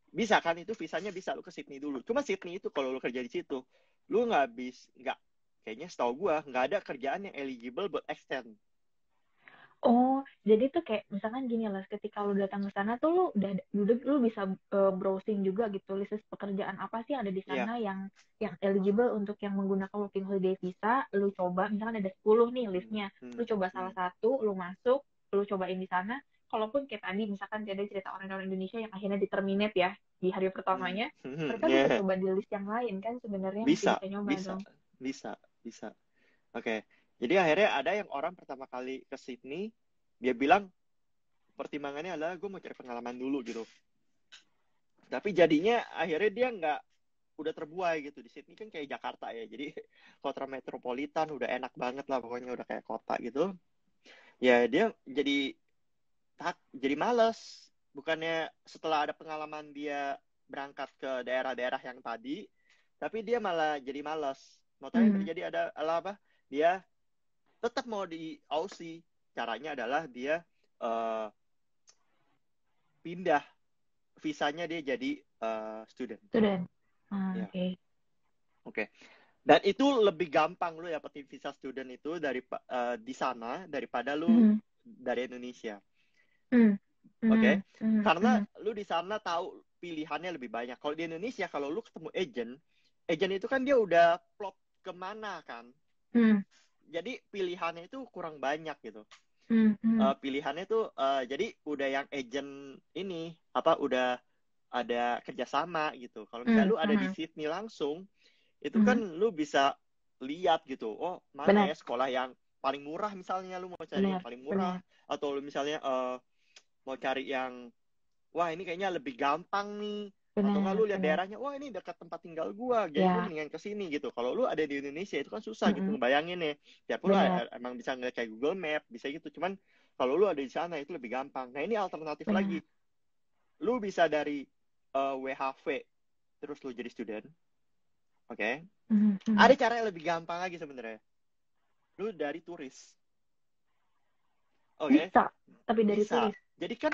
bisa kan itu visanya bisa lu ke Sydney dulu. Cuma Sydney itu kalau lu kerja di situ, lu nggak, kayaknya setahu gua nggak ada kerjaan yang eligible buat extend. Oh, jadi tuh kayak misalkan gini lah, ketika lu datang ke sana tuh lu bisa browsing juga gitu, list pekerjaan apa sih ada di Iya. sana yang eligible untuk yang menggunakan working holiday visa, lu coba misalkan ada 10 nih Hmm. listnya, lu Hmm. coba salah Hmm. satu, lu masuk, lu cobain di sana, kalaupun kayak tadi misalkan ada cerita orang-orang Indonesia yang akhirnya diterminate ya di hari Hmm. pertamanya, Hmm. mereka bisa Yeah. coba di list yang lain kan sebenarnya masih Bisa, bisa nyoba bisa, dong. bisa, bisa. Oke. Jadi akhirnya ada yang orang pertama kali ke Sydney, dia bilang pertimbangannya adalah gue mau cari pengalaman dulu gitu. Tapi jadinya akhirnya dia nggak, udah terbuai gitu. Di Sydney kan kayak Jakarta ya, jadi kota metropolitan udah enak banget lah, pokoknya udah kayak kota gitu. Ya dia jadi males. Bukannya setelah ada pengalaman dia berangkat ke daerah-daerah yang tadi, tapi dia malah jadi males. Makanya yang Hmm. terjadi adalah apa? Dia tetap mau di Aussie. Caranya adalah dia uh, pindah visanya, dia jadi student. Student. Ya, Oke. oke. Dan itu lebih gampang lu dapetin visa student itu di sana daripada lu Hmm. dari Indonesia. Hmm. Oke? Hmm. Hmm. Karena Hmm. lu di sana tahu pilihannya lebih banyak. Kalau di Indonesia, kalau lu ketemu agent itu kan dia udah plot kemana kan. Hmm. Jadi pilihannya itu kurang banyak gitu. Hmm. Hmm. Pilihannya tuh jadi udah yang agent ini apa udah ada kerjasama gitu. Kalau misalnya Hmm. lu ada di Hmm. Sydney langsung, itu kan Hmm. lu bisa lihat gitu. Oh, mana Benar, ya sekolah yang paling murah, misalnya lu mau cari yang benar, paling murah, benar, atau lu misalnya mau cari yang wah ini kayaknya lebih gampang nih, atau nggak benar, lu lihat benar. daerahnya, wah ini dekat tempat tinggal gua, jadi gua Ya, mendingan ke sini gitu. Kalau lu ada di Indonesia itu kan susah gitu mm-mm, ngebayangin ya. Tiap lu benar, emang bisa ngeliat kayak Google Map, bisa gitu. Cuman kalau lu ada di sana itu lebih gampang. Nah, ini alternatif lagi. benar. Lu bisa dari WHV terus lu jadi student. Oke. Mhm, Ada mhm. cara yang lebih gampang lagi sebenarnya. Lu dari turis. Oke. Bisa, tapi dari Bisa. turis. Jadi kan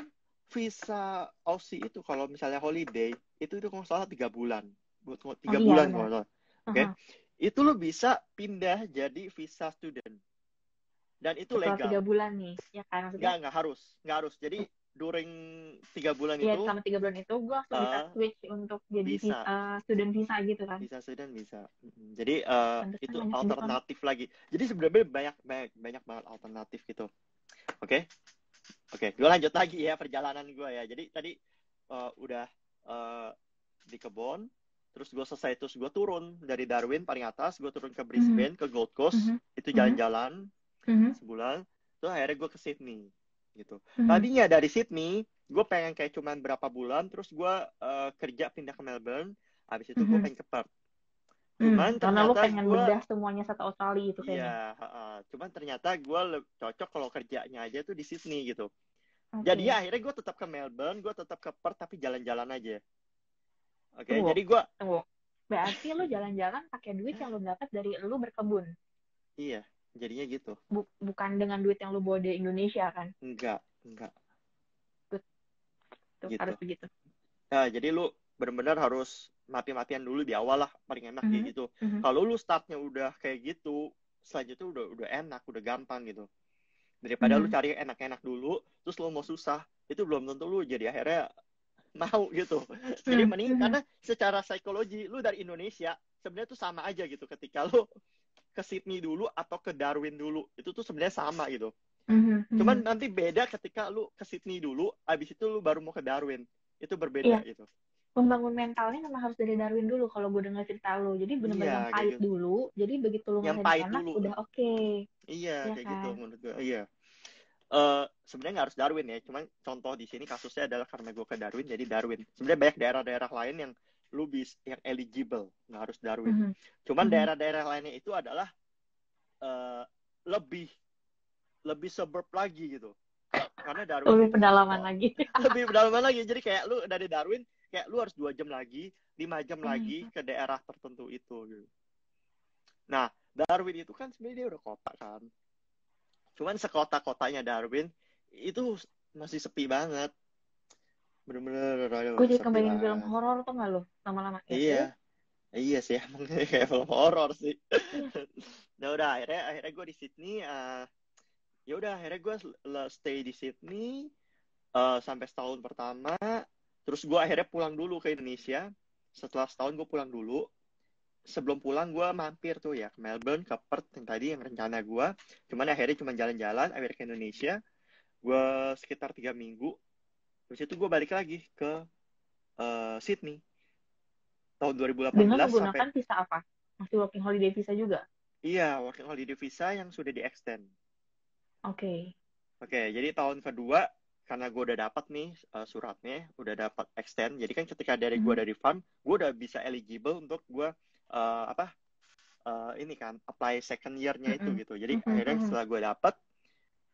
visa Aussie itu kalau misalnya holiday itu kalau nggak salah 3 bulan. Buat Oh tiga iya, bulan benar. kalau nggak salah. Oke. Aha. Itu lu bisa pindah jadi visa student. Dan itu Setelah legal. 3 bulan nih, ya kan maksudnya? Nggak harus. Nggak harus. Jadi during 3 bulan Iya, itu selama 3 bulan itu gue langsung bisa uh, switch untuk jadi bisa. student visa gitu kan? Visa student bisa. Jadi Pantesan itu banyak diskon. alternatif lagi. Jadi sebenarnya banyak banget alternatif gitu. Oke. Oke, gue lanjut lagi ya perjalanan gue ya. Jadi tadi udah uh, di kebun, terus gue selesai, terus gue turun dari Darwin paling atas, gue turun ke Mhm, Brisbane, ke Gold Coast, mhm, itu mhm, jalan-jalan mhm, sebulan, terus akhirnya gue ke Sydney gitu. mhm, Tadinya dari Sydney, gue pengen kayak cuman berapa bulan, terus gue kerja pindah ke Melbourne, habis itu gue mhm, pengen ke Perth. mhm. Cuman Karena lu ternyata pengen gue, bedah semuanya satu Australia itu kayaknya. iya, cuman ternyata gue cocok kalau kerjanya aja tuh di Sydney gitu. Jadi Oke. ya akhirnya gue tetap ke Melbourne, gue tetap ke Perth, tapi jalan-jalan aja. Oke, Tunggu, jadi gue tunggu. Berarti lu jalan-jalan pakai duit yang lu dapat dari lu berkebun. Iya, jadinya gitu. Bukan dengan duit yang lu bawa dari Indonesia kan. Enggak Tuh gitu. harus begitu. Nah, jadi lu benar-benar harus mati-matian dulu di awal lah, paling enak kayak Mhm, gitu. mhm. Kalau lu startnya udah kayak gitu, selanjutnya udah enak, udah gampang gitu. Daripada lu Mhm. cari enak-enak dulu, terus lu mau susah, itu belum tentu lu jadi akhirnya mau gitu. Jadi Mhm, mending, mhm, karena secara psikologi lu dari Indonesia sebenarnya tuh sama aja gitu. Ketika lu ke Sydney dulu atau ke Darwin dulu, itu tuh sebenarnya sama gitu. mhm, Cuman mhm. nanti beda ketika lu ke Sydney dulu, abis itu lu baru mau ke Darwin. Itu Iya, berbeda gitu. membangun mentalnya memang harus dari Darwin dulu kalau gue dengar cerita lu. Jadi Iya, bener-bener yang kayak pahit gitu. dulu. Jadi begitu lu Yang ngerasain di pahit sana dulu. udah oke, Iya, ya kayak gitu kan? menurut gue. Iya. Sebenarnya nggak harus Darwin ya, cuman contoh di sini kasusnya adalah karena gue ke Darwin, jadi Darwin. Sebenarnya banyak daerah-daerah lain yang yang eligible, nggak harus Darwin. Mhm, Cuman mhm. daerah-daerah lainnya itu adalah uh, lebih lebih suburb lagi gitu. Karena Darwin Lebih itu pedalaman lagi. lebih pedalaman lagi. Jadi kayak lu dari Darwin, kayak lu harus 2 jam lagi, 5 jam Oh my lagi God. ke daerah tertentu itu. Gitu. Nah, Darwin itu kan sebenarnya dia udah kota kan. Cuman sekota-kotanya Darwin itu masih sepi banget. Bener-bener Gue aduh, jadi sepi kebayangin film banget. horor tuh nggak lo lama-lama ya Iya, udah. iya sih emang kayak film horor sih. Iya. Nah udah akhirnya gue di Sydney. Ya udah akhirnya gue stay di Sydney sampai setahun pertama. Terus gue akhirnya pulang dulu ke Indonesia. Setelah setahun gue pulang dulu. Sebelum pulang gue mampir tuh ya ke Melbourne, ke Perth yang tadi yang rencana gue. Cuman akhirnya cuma jalan-jalan akhirnya ke Indonesia. Gue sekitar 3 minggu. Terus itu gue balik lagi ke Sydney tahun Dengan 2018 sampai menggunakan visa apa? Masih working holiday visa juga? iya working holiday visa yang sudah di extend. Oke. Oke, jadi tahun kedua karena gue udah dapat nih suratnya, udah dapat extend. Jadi kan ketika dari gue Mhm, dari farm, gue udah bisa eligible untuk gue apa ini kan apply second year-nya itu mhm, gitu. Jadi mhm, akhirnya mhm, setelah gue dapat,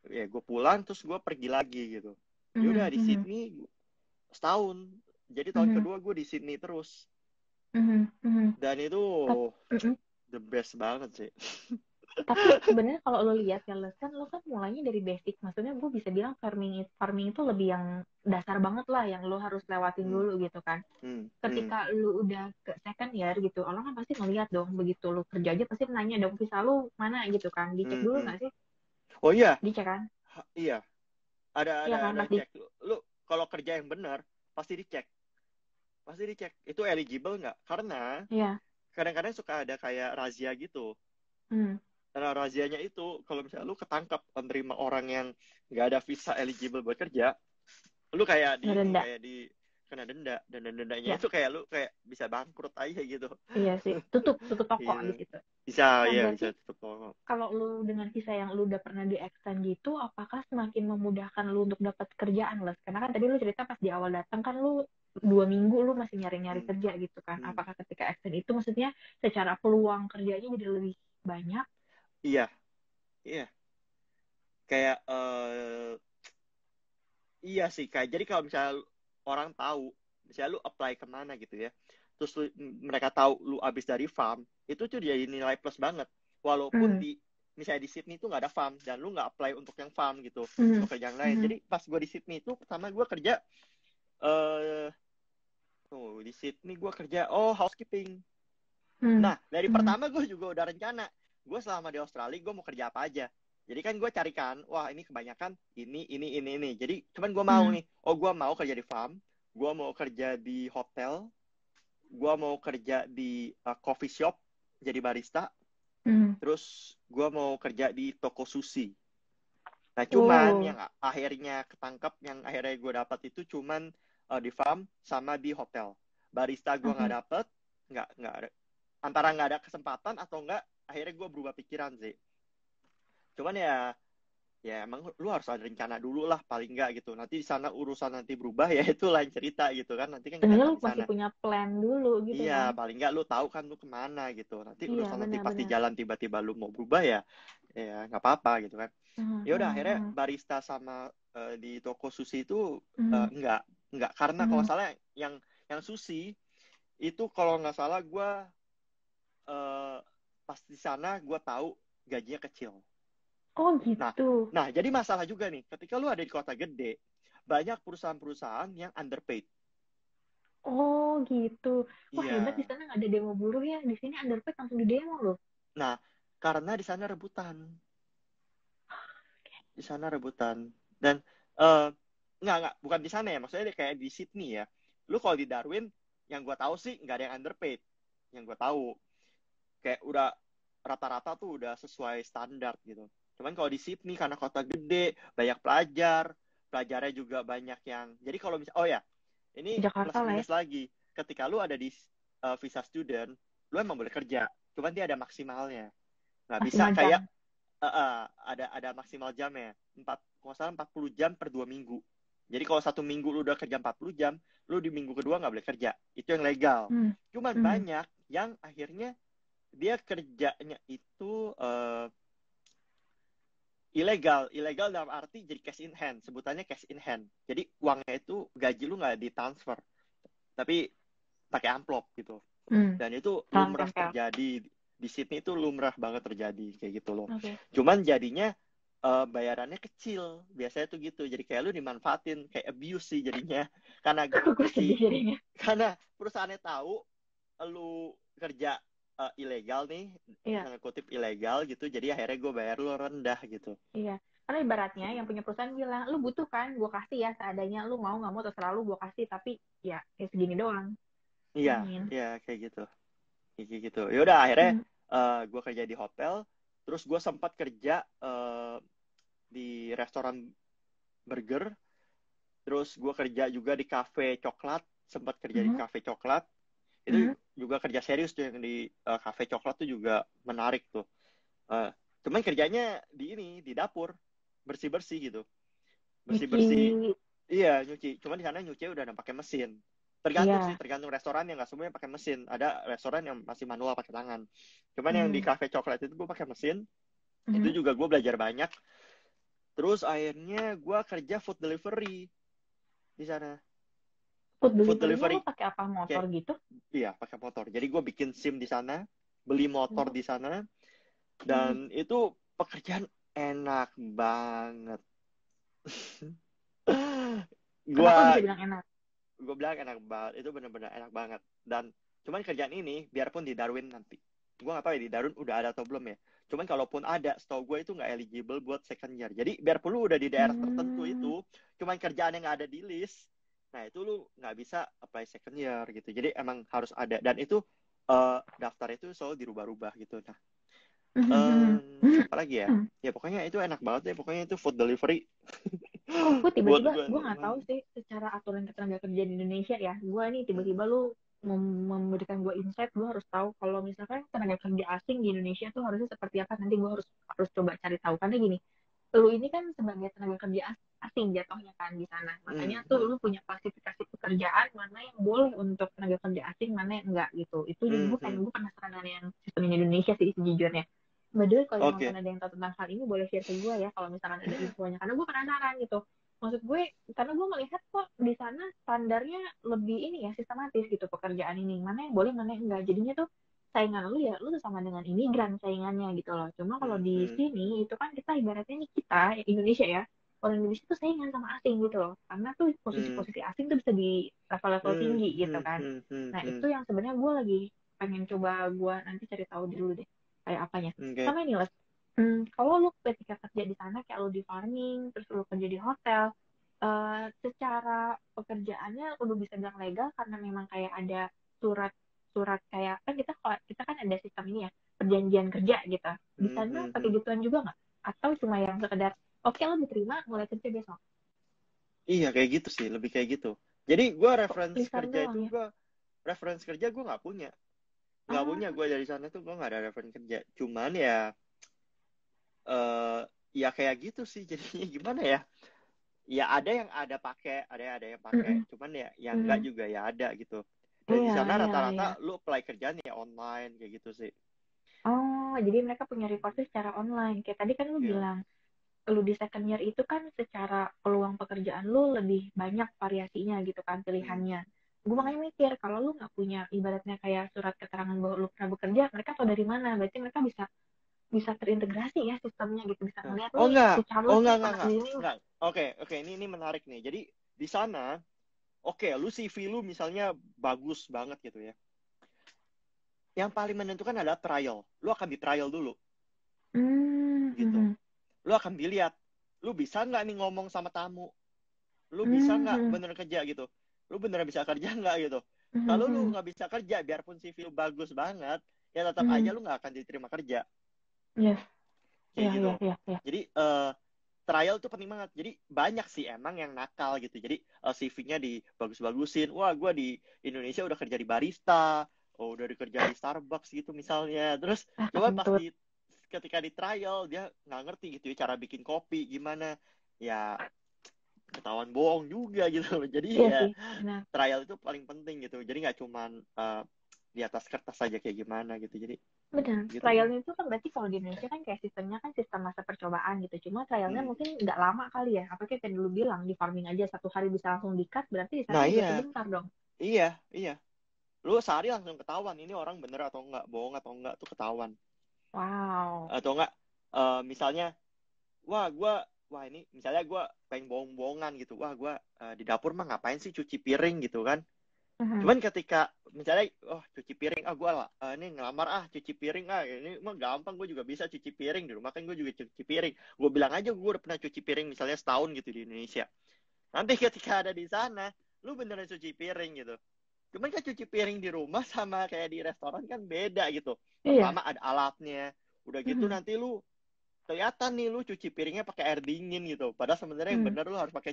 ya gue pulang terus gue pergi lagi gitu. Ya udah mhm, di mhm, Sydney setahun. Jadi tahun mhm, kedua gue di Sydney terus. mhm, mhm. Dan itu Mhm. the best banget sih. Tapi sebenarnya kalau lo lihat ya Les, kan lo kan mulainya dari basic. Maksudnya gue bisa bilang farming itu lebih yang dasar banget lah, yang lo harus lewatin Hmm, dulu gitu kan. hmm, hmm, Ketika lo udah ke second year gitu, orang kan pasti ngeliat dong, begitu lo kerja aja pasti nanya dong visa lo mana gitu kan. Dicek hmm, dulu hmm. nggak sih? Oh iya, Dicek kan? iya. Ada Iya ada kan ada pasti. cek. Lu kalau kerja yang benar pasti dicek. Pasti dicek. Itu eligible nggak? Karena Iya. kadang-kadang suka ada kayak razia gitu. Hmm. Nah, razianya itu kalau misalnya lu ketangkap menerima orang yang nggak ada visa eligible buat kerja, lu kayak di ini Ngerenda. kayak di kena denda dan dendanya Ya. itu kayak lu kayak bisa bangkrut aja gitu. Iya sih. Tutup toko di Gitu. situ. Bisa Nah ya berarti bisa tutup toko. kalau lu dengan visa yang lu udah pernah di extend gitu, apakah semakin memudahkan lu untuk dapat kerjaan, Les? Karena kan tadi lu cerita pas di awal datang kan lu 2 minggu lu masih nyari-nyari Hmm, kerja gitu kan. hmm. Apakah ketika extend itu maksudnya secara peluang kerjanya jadi lebih banyak? Iya, iya. Kayak iya sih kayak jadi kalau misalnya orang tahu misalnya lu apply kemana gitu ya terus mereka tahu lu abis dari farm itu tuh jadi nilai plus banget walaupun Hmm. di misalnya di Sydney itu nggak ada farm dan lu nggak apply untuk yang farm gitu Hmm. untuk kerja yang lain Hmm. jadi pas gue di Sydney itu pertama gue kerja eh di Sydney gue kerja housekeeping. Hmm. Nah, dari Hmm. pertama gue juga udah rencana. Gue selama di Australia, gue mau kerja apa aja. Jadi kan gue carikan, wah ini kebanyakan ini. Jadi cuman gue mau Hmm. nih, gue mau kerja di farm, gue mau kerja di hotel, gue mau kerja di coffee shop, jadi barista, Hmm. terus gue mau kerja di toko sushi. Nah cuman Oh. yang akhirnya ketangkap, yang akhirnya gue dapat itu cuman di farm sama di hotel. Barista gue nggak Oke. dapet, nggak ada antara nggak ada kesempatan atau enggak akhirnya gue berubah pikiran sih cuman ya emang lu harus ada rencana dulu lah paling enggak gitu nanti di sana urusan nanti berubah ya itu lain cerita gitu kan nanti kan kita Sebenarnya nggak lu di masih sana punya plan dulu gitu iya kan? paling enggak lu tahu kan lu kemana gitu nanti Iya, urusan nanti pas di benar-benar. jalan tiba-tiba lu mau berubah ya nggak apa-apa gitu kan Hmm. ya udah Hmm. akhirnya Hmm. barista sama di toko sushi itu Hmm. enggak karena kalau Hmm. nggak salah yang sushi itu kalau nggak salah gue pas di sana gue tahu gajinya kecil. Oh Nah, gitu. jadi masalah juga nih, ketika lu ada di kota gede, banyak perusahaan-perusahaan yang underpaid. Oh gitu. Wah hebat, di Iya. sana nggak ada demo buruh ya. Di sini underpaid langsung di demo loh. Nah, karena di sana rebutan. Di sana rebutan. Dan nggak, bukan di sana ya. Maksudnya kayak di Sydney ya. Lu kalau di Darwin, yang gue tahu sih nggak ada yang underpaid. Yang gue tahu kayak udah rata-rata tuh udah sesuai standar gitu. Cuman kalau di Sydney karena kota gede, banyak pelajar, pelajarnya juga banyak yang. Jadi kalau oh ya, ini plus Jakarta lah ya. minus lagi. Ketika lu ada di visa student, lu emang boleh kerja. Cuman dia ada maksimalnya. Nggak bisa Maksimal kayak jam. ada maksimal jamnya. Kalau salah 40 jam per 2 minggu. Jadi kalau 1 minggu lu udah kerja 40 jam, lu di minggu kedua nggak boleh kerja. Itu yang legal. Hmm. Cuman Hmm. banyak yang akhirnya dia kerjanya itu ilegal. Ilegal dalam arti jadi cash in hand. Sebutannya cash in hand. Jadi uangnya itu gaji lu nggak ditransfer, tapi pakai amplop gitu. Hmm. Dan itu Salam lumrah tempel. terjadi di Sydney, itu lumrah banget terjadi kayak gitu loh. Oke. Cuman jadinya bayarannya kecil. Biasanya tuh gitu. Jadi kayak lu dimanfaatin, kayak abuse sih jadinya. Karena Gue sedih si jadinya. karena perusahaannya tahu lu kerja ilegal nih, Iya. tanda kutip ilegal gitu. Jadi akhirnya gue bayar lu rendah gitu. Iya. Karena ibaratnya Kayak yang gitu. punya perusahaan bilang, lu butuh kan, gue kasih ya seadanya, lu mau nggak mau terserah lu, gue kasih, tapi ya segini doang. Iya, Amin. iya kayak gitu. Kayak gitu. Ya udah akhirnya Hmm. gue kerja di hotel, terus gue sempat kerja di restoran burger, terus gue kerja juga di kafe coklat, sempat kerja di Hmm. kafe coklat. Itu Hmm. juga kerja serius tuh yang di kafe coklat tuh juga menarik tuh. Uh, Cuman kerjanya di dapur, bersih-bersih gitu. Nyuci. Bersih-bersih. Iya, nyuci. Cuman di sana nyuci udah pakai mesin. Tergantung sih, Iya. tergantung restoran yang nggak semuanya pakai mesin. Ada restoran yang masih manual pakai tangan. Cuman yang di Hmm. kafe coklat itu gue pakai mesin. Itu Hmm. juga gue belajar banyak. Terus akhirnya gue kerja food delivery di sana. Food Food delivery-nya lu delivery pakai apa, motor kayak gitu? iya pakai motor. Jadi gue bikin SIM di sana, beli motor Oh. di sana, Hmm. dan itu pekerjaan enak banget. Kenapa Gua bisa bilang enak? gue bilang enak banget, itu benar-benar enak banget. Dan cuman kerjaan ini biarpun di Darwin nanti, gue nggak tahu ya di Darwin udah ada atau belum ya. Cuman kalaupun ada, setahu gue itu nggak eligible buat second year. Jadi biarpun lu udah di daerah tertentu Hmm. itu, cuman kerjaan yang nggak ada di list, nah itu lu nggak bisa apply second year gitu. Jadi emang harus ada, dan itu daftar itu selalu dirubah-rubah gitu. Nah, Hmm. apa lagi ya? Hmm. Ya pokoknya itu enak banget ya. Pokoknya itu food delivery. Gue Buat tiba-tiba gue gue nggak tahu sih secara aturan ketenaga kerjaan di Indonesia ya. Gue nih tiba-tiba lu memberikan gue insight, gue harus tahu kalau misalkan tenaga kerja asing di Indonesia tuh harusnya seperti apa. Nanti gue harus harus coba cari tahu karena gini, lu ini kan sebagai tenaga kerja asing jatuhnya kan di sana, makanya tuh lu punya klasifikasi pekerjaan mana yang boleh untuk tenaga kerja asing, mana yang enggak gitu. Itu jadi gue penasaran dengan yang sistemnya Indonesia sih sejujurnya. Badai kalau misalkan Oke. ada yang tahu tentang hal ini boleh share ke gue ya kalau misalkan ada infonya, karena gue penasaran gitu. Maksud gue karena gue melihat kok di sana standarnya lebih ini ya, sistematis gitu pekerjaan ini, mana yang boleh mana yang enggak, jadinya tuh saingan lu ya lu tuh sama dengan imigran saingannya gitu loh. Cuma kalau di sini itu kan kita ibaratnya nih, kita Indonesia ya, orang Indonesia tuh saingan sama asing gitu loh, karena tuh posisi-posisi asing tuh bisa di level-level tinggi gitu kan. Nah itu yang sebenarnya gue lagi pengen coba gue nanti cari tahu dulu deh kayak apanya. Oke. Sama ini Les, kalau lu ketika kerja di sana kayak lu di farming terus lu kerja di hotel, secara pekerjaannya lu bisa bilang legal karena memang kayak ada surat kayak kan kita kan ada sistem ini ya, perjanjian kerja gitu. Di sana pakai gituan juga nggak? Atau cuma yang sekedar oke lo diterima mulai kerja besok? Iya kayak gitu sih, lebih kayak gitu. Jadi gue Kok lisan doang ya? reference kerja gue nggak Ah, punya gue dari sana tuh gue nggak ada reference kerja. Cuman ya ya kayak gitu sih jadinya gimana ya? Ya ada pakai, ada yang pakai. mm-mm, Cuman ya yang enggak mm. juga ya ada gitu. Dan di Iya, sana iya, iya. rata-rata lu apply kerjaan ya online kayak gitu sih. Oh, jadi mereka punya rekrutnya secara online. Kayak tadi kan lu Ya. bilang, lu di second year itu kan secara peluang pekerjaan lu lebih banyak variasinya gitu kan, Hmm. pilihannya. Gue Hmm. makanya mikir, kalau lu nggak punya ibaratnya kayak surat keterangan bahwa lu pernah bekerja, mereka tahu dari mana? Berarti mereka bisa bisa terintegrasi ya sistemnya gitu, bisa Nah, ngeliat oh nih enggak, si calon nih pernah enggak, di sini. enggak. Oke, ini menarik nih. Jadi di sana, oke, lu CV lu misalnya bagus banget gitu ya. Yang paling menentukan adalah trial. Lu akan di trial dulu, gitu. Hmm. Lu akan dilihat, lu bisa nggak nih ngomong sama tamu? Lu bisa nggak Hmm. bener kerja gitu? Lu bener bisa kerja nggak gitu? Kalau lu Hmm. nggak bisa kerja, biarpun CV lu bagus banget, ya tetap aja Hmm. lu nggak akan diterima kerja. Yes. Kayak Ya, gitu. ya, ya, ya. Jadi trial tuh penting banget. Jadi banyak sih emang yang nakal gitu. Jadi CV-nya dibagus-bagusin. Wah, gue di Indonesia udah kerja di barista, oh, udah kerja di Starbucks gitu misalnya. Terus Ah, coba pas kentut. ketika di trial dia nggak ngerti gitu ya cara bikin kopi gimana. Ya ketahuan bohong juga gitu. Jadi Iya ya sih, benar. trial itu paling penting gitu. Jadi nggak cuman di atas kertas saja kayak gimana gitu. Jadi Benar. gitu deh. Trialnya itu kan berarti kalau di Indonesia kan kayak sistemnya kan sistem masa percobaan gitu. Cuma trialnya Hmm. mungkin nggak lama kali ya. Apa kayak yang dulu bilang di farming aja 1 hari bisa langsung di-cut, berarti di sana Nah juga iya, sebentar dong. iya, iya. Lu sehari langsung ketahuan ini orang bener atau enggak, bohong atau enggak tuh ketahuan. Wow. Atau enggak misalnya wah ini misalnya gua pengen bohong-bohongan gitu. Wah, gua di dapur mah ngapain sih cuci piring gitu kan. Mhm. Cuman ketika misalnya cuci piring gua ini ngelamar cuci piring ini mah gampang, gua juga bisa cuci piring di rumah kan, gua juga cuci piring. Gua bilang aja gua udah pernah cuci piring misalnya setahun gitu di Indonesia. Nanti ketika ada di sana, lu beneran cuci piring gitu. Cuman kan cuci piring di rumah sama kayak di restoran kan beda gitu. Iya. Pertama ada alatnya. Udah gitu Mhm. nanti lu kelihatan nih lu cuci piringnya pakai air dingin gitu. Padahal sebenarnya yang Mhm. bener lu harus pakai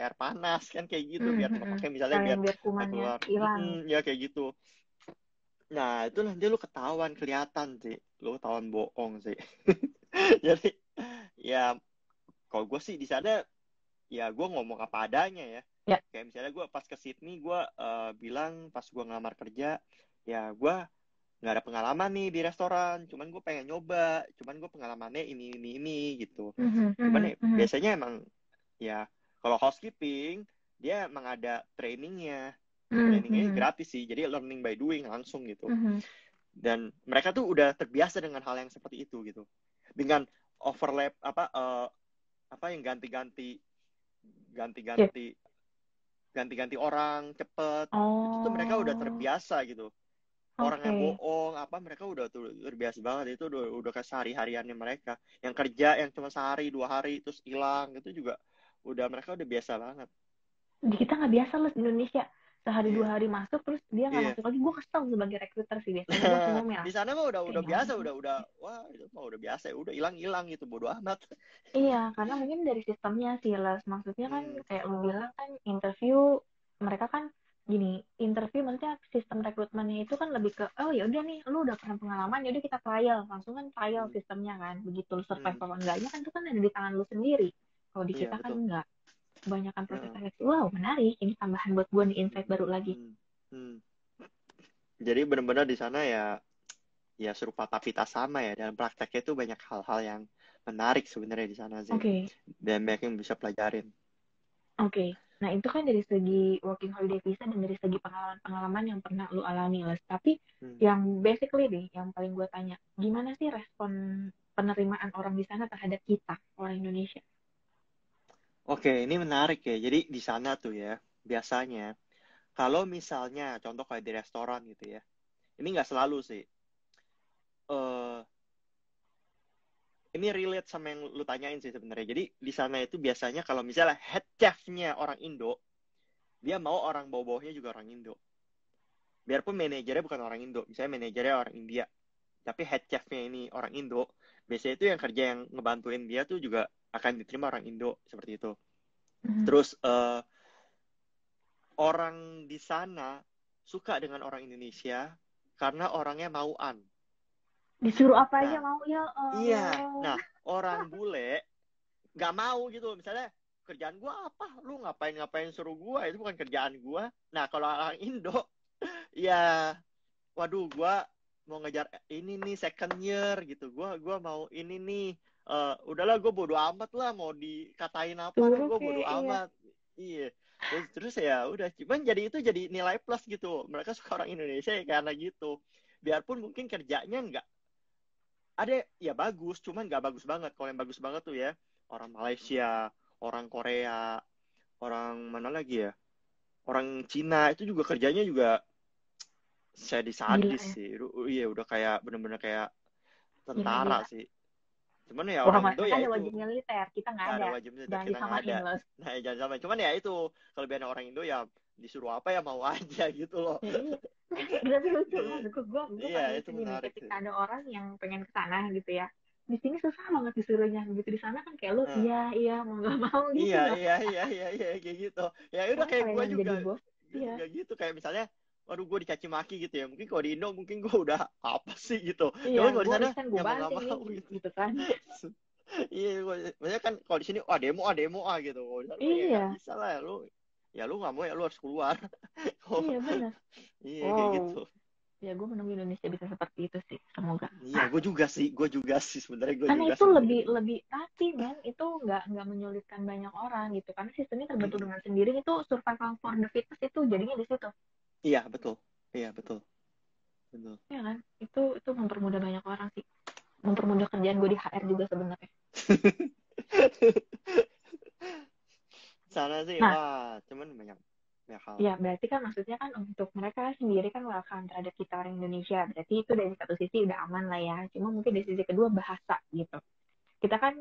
air panas kan kayak gitu biar nggak Mhm. pakai misalnya biar Sekalian biar nggak kumannya keluar. hilang. Ya kayak gitu. Nah, itu nanti lu ketahuan kelihatan sih. Lu ketahuan bohong sih. Jadi ya kalau gue sih di sana ya gue ngomong apa adanya ya. Ya. Kayak misalnya gue pas ke Sydney gue bilang pas gue ngelamar kerja ya gue nggak ada pengalaman nih di restoran, cuman gue pengen nyoba, cuman gue pengalamannya ini gitu. Mhm. Cuman Mhm. ya, Mhm. biasanya emang ya kalau housekeeping dia emang ada Mhm. trainingnya Mhm. gratis sih, jadi learning by doing langsung gitu. Mhm. Dan mereka tuh udah terbiasa dengan hal yang seperti itu gitu, dengan overlap apa yang Sip. ganti-ganti orang cepet, itu tuh mereka udah Oh, terbiasa gitu. Orang yang oke. bohong mereka udah tuh terbiasa banget, itu udah ke sehari-hariannya mereka. Yang kerja yang cuma sehari 2 hari terus hilang itu juga mereka udah biasa banget. Di kita nggak biasa loh di Indonesia. Sehari Iya, 2 hari masuk terus dia nggak iya. masuk lagi. Gue kesel sebagai rekruter sih, biasanya gue ngomel. Di sana mah Kayak udah gimana biasa, sih? wah itu mah udah biasa, udah hilang gitu bodo amat. Iya, karena mungkin dari sistemnya sih, Les. Maksudnya kan Hmm, kayak lu bilang kan interview, mereka kan gini, interview maksudnya sistem rekrutmennya itu kan lebih ke, oh ya udah nih, lu udah pernah pengalaman, ya udah kita trial, langsung kan trial hmm, sistemnya kan, begitu lu survive hmm. apa enggaknya kan itu kan ada di tangan lu sendiri. Kalau di Iya kita kan betul. enggak, kebanyakan proses Heeh. seleksi. Wow, menarik, ini tambahan buat gue nih insight Hmm, baru lagi. hmm, hmm. Jadi benar-benar di sana ya serupa tapi tak sama ya, dalam prakteknya itu banyak hal-hal yang menarik sebenarnya di sana sih, Oke. dan banyak yang bisa pelajarin. Oke, nah itu kan dari segi working holiday visa dan dari segi pengalaman-pengalaman yang pernah lu alami, Les. Tapi Hmm. yang basically nih, yang paling gue tanya, gimana sih respon penerimaan orang di sana terhadap kita, orang Indonesia? Oke, ini menarik ya. Jadi di sana tuh ya, biasanya kalau misalnya contoh kayak di restoran gitu ya, ini nggak selalu sih. eh ini relate sama yang lu tanyain sih sebenarnya. Jadi di sana itu biasanya kalau misalnya head chef-nya orang Indo, dia mau orang bawah-bawahnya juga orang Indo. Biarpun manajernya bukan orang Indo, misalnya manajernya orang India, tapi head chef-nya ini orang Indo, biasanya itu yang kerja yang ngebantuin dia tuh juga akan diterima orang Indo seperti itu. Mhm. Terus orang di sana suka dengan orang Indonesia karena orangnya mauan. Disuruh apa aja Nah, mau ya iya. Allah. Nah, orang bule nggak mau gitu. Misalnya kerjaan gua apa? Lu ngapain suruh gua? Itu bukan kerjaan gua. Nah, kalau orang Indo, ya, waduh, gua mau ngejar ini nih second year gitu. Gua mau ini nih. Udahlah, gue bodo amat lah. Mau dikatain apa, Suruh gue bodo kayak iya. amat. Iya. Terus ya udah. Cuman jadi nilai plus gitu. Mereka suka orang Indonesia ya karena gitu. Biarpun mungkin kerjanya ada ya bagus, cuman nggak bagus banget. Kalau yang bagus banget tuh ya orang Malaysia, orang Korea, orang mana lagi ya, orang Cina itu juga kerjanya juga Gila sadis-sadis ya. sih. Iya udah kayak bener-bener kayak Gila, tentara gila. sih. Cuman ya Wah, orang Indo mereka ya ada itu wajib militer, kita nggak nggak ada ada. wajib militer, Jangan kita nggak disamain ada. loh. Nah ya jangan sampai. Cuman ya itu kelebihan orang Indo ya disuruh apa ya mau aja gitu loh. Ya, iya. Tapi lucu Iya, maksudku, gue iya paling itu lucu gini, menarik sih. ketika ada orang yang pengen ke sana gitu ya. Di sini susah banget disuruhnya gitu, di sana kan kayak lu Nah, iya iya mau nggak mau gitu iya, loh. iya, iya, iya, iya, kayak gitu. Ya udah Soalnya kayak kalau gue emang juga, jadi bos, iya. gitu. Kayak misalnya, waduh gue dicaci maki gitu ya. Mungkin kalau di Indo mungkin gue udah apa sih gitu. Iya, Cuman kalau di gue sana resign, ya gue mau nggak banting nih mau gitu. gitu kan. Iya, maksudnya kan kalau di sini, demo gitu. Kalau di sana ya nggak Iya, bisa lah. Ya lu nggak mau ya lu harus keluar. Oh, iya benar. iya kayak Wow, gitu. ya gue menunggu Indonesia bisa seperti itu sih, semoga. Iya, gue juga sih sebenarnya gue Karena juga itu sih mau lebih jadi. lebih rapi men, itu nggak menyulitkan banyak orang gitu, karena sistemnya terbentuk Mm-mm. dengan sendiri, itu survival for the fittest itu jadinya di situ. Iya betul, iya betul, betul. Ya kan, itu mempermudah banyak orang sih, mempermudah kerjaan gue di HR juga sebenarnya. Sana sih, Nah, wah, cuman banyak banyak hal. ya berarti kan maksudnya kan untuk mereka sendiri kan welcome terhadap kita orang Indonesia, berarti itu dari satu sisi udah aman lah ya. Cuma mungkin dari sisi kedua bahasa gitu. Kita kan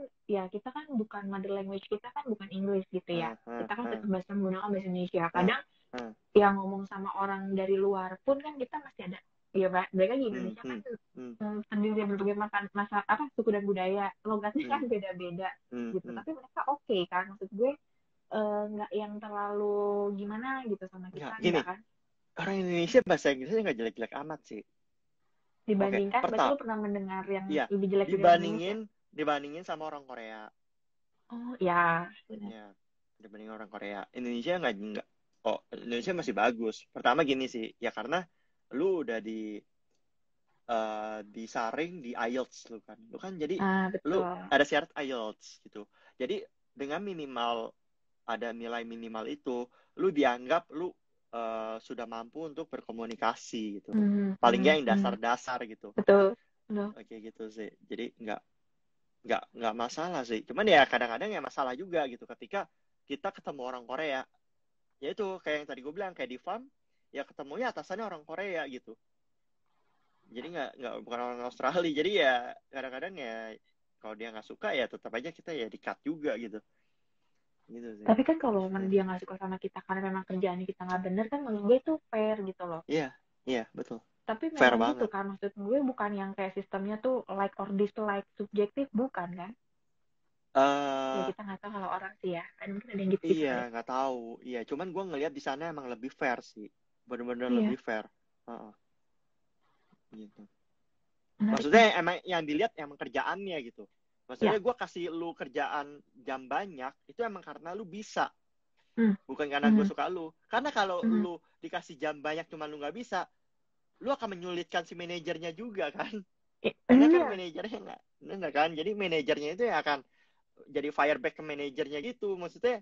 bukan mother language kita kan bukan English gitu ya. Hah, hah, Kita kan hah, tetap bahasa menggunakan bahasa Indonesia. hah, Kadang hah. yang ngomong sama orang dari luar pun kan kita masih ada, ya mereka di Hmm, Indonesia kan hmm, hmm, terdiri dari berbagai makan masa apa suku dan budaya, logatnya kan hmm, beda-beda hmm, gitu, hmm. tapi mereka oke kan, maksud gue nggak yang terlalu gimana gitu sama Nggak, kita, gini, enggak kan, orang Indonesia bahasa Inggrisnya nggak jelek-jelek amat sih. Oke, dibandingkan berarti pertama, lu pernah mendengar yang iya, lebih jelek dari orang Indonesia. dibandingin, dibandingin sama orang Korea, Oh ya benar. ya, dibandingin orang Korea, Indonesia nggak, oh Indonesia masih bagus. Pertama gini sih, ya karena lu udah disaring di IELTS lu kan jadi Ah lu betul. ada syarat IELTS gitu. Jadi dengan minimal ada nilai minimal itu, lu dianggap lu sudah mampu untuk berkomunikasi gitu. Hmm, Paling hmm, nggak yang hmm. dasar-dasar gitu. Betul betul. Oke gitu sih. Jadi nggak masalah sih. Cuman ya kadang-kadang ya masalah juga gitu ketika kita ketemu orang Korea. Ya itu kayak yang tadi gue bilang kayak di farm ya ketemunya atasannya orang Korea gitu. Jadi nggak bukan orang Australia. Jadi ya kadang-kadang ya kalau dia nggak suka ya tetap aja kita ya di-cut juga gitu. Gitu sih. Tapi kan kalau memang dia nggak suka sama kita karena memang kerjaan kita nggak bener kan, menurut gue itu fair gitu loh. Iya, iya betul. Tapi Fair memang gitu banget. kan, maksud gue bukan yang kayak sistemnya tuh like or dislike subjektif, bukan kan. Ya Eh kita nggak tahu kalau orang sih ya, kan mungkin ada yang gitu-gitu iya kali. nggak tahu. Iya, cuman gue ngelihat di sana emang lebih fair sih. Bener-bener Iya, lebih fair. Heeh, gitu. menarik nih. Maksudnya emang yang dilihat emang kerjaannya gitu. Ya. Maksudnya gue kasih lu kerjaan jam banyak itu emang karena lu bisa, Hmm. bukan karena gue Hmm. suka lu. Karena kalau Hmm. lu dikasih jam banyak cuma lu nggak bisa, lu akan menyulitkan si manajernya juga kan. Karena kan Iya. manajernya nggak, enggak kan. Jadi manajernya itu yang akan jadi fireback ke manajernya gitu. Maksudnya,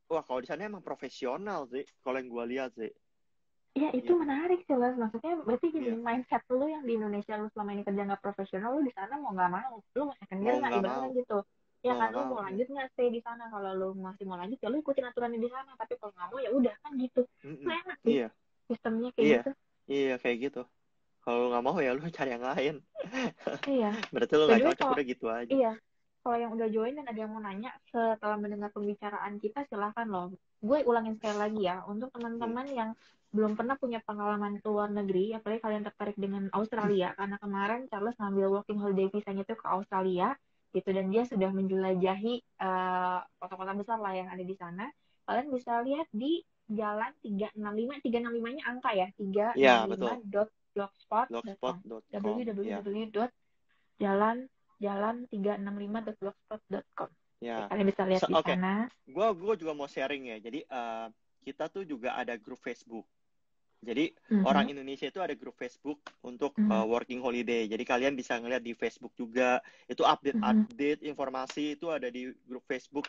wah kalau di sana emang profesional sih. Kalau yang gue lihat sih, Ya itu gitu. menarik sih Mas. Maksudnya berarti gini, Iya, mindset lu yang di Indonesia lu selama ini kerja nggak profesional, lu di sana mau nggak mau, lu masih akan mau nggak nggak ibaratnya mau, kan gitu. Ya mau kan nggak lu mau. mau Iya. lanjut nggak stay di sana, kalau lu masih mau lanjut ya lu ikutin aturannya di sana, tapi kalau nggak mau ya udah kan gitu. Itu Mm-mm. enak sih Iya, sistemnya kayak iya, gitu. iya kayak gitu. Kalau nggak mau ya lu cari yang lain. Iya. Berarti lu By nggak the way cocok kalau udah gitu aja. iya, kalau yang udah join dan ada yang mau nanya setelah mendengar pembicaraan kita, silahkan loh. Gue ulangin sekali lagi ya, untuk Hmm. teman-teman yang belum pernah punya pengalaman ke luar negeri, apalagi kalian tertarik dengan Australia, karena kemarin Charles ngambil working holiday visanya itu ke Australia, gitu, dan dia sudah menjelajahi kota-kota besar lah yang ada di sana. Kalian bisa lihat di Jalan 365, 365-nya angka ya, Iya betul. 365.blogspot.com, Blogspot.com. Ya, www.jalan jalan 365.blogspot.com. Oke, ya. kalian bisa lihat di Oke, sana. gua juga mau sharing ya. Jadi kita tuh juga ada grup Facebook. Jadi orang Mhm, Indonesia itu ada grup Facebook untuk mhm, working holiday. Jadi kalian bisa ngeliat di Facebook juga. Itu mhm, update-update informasi itu ada di grup Facebook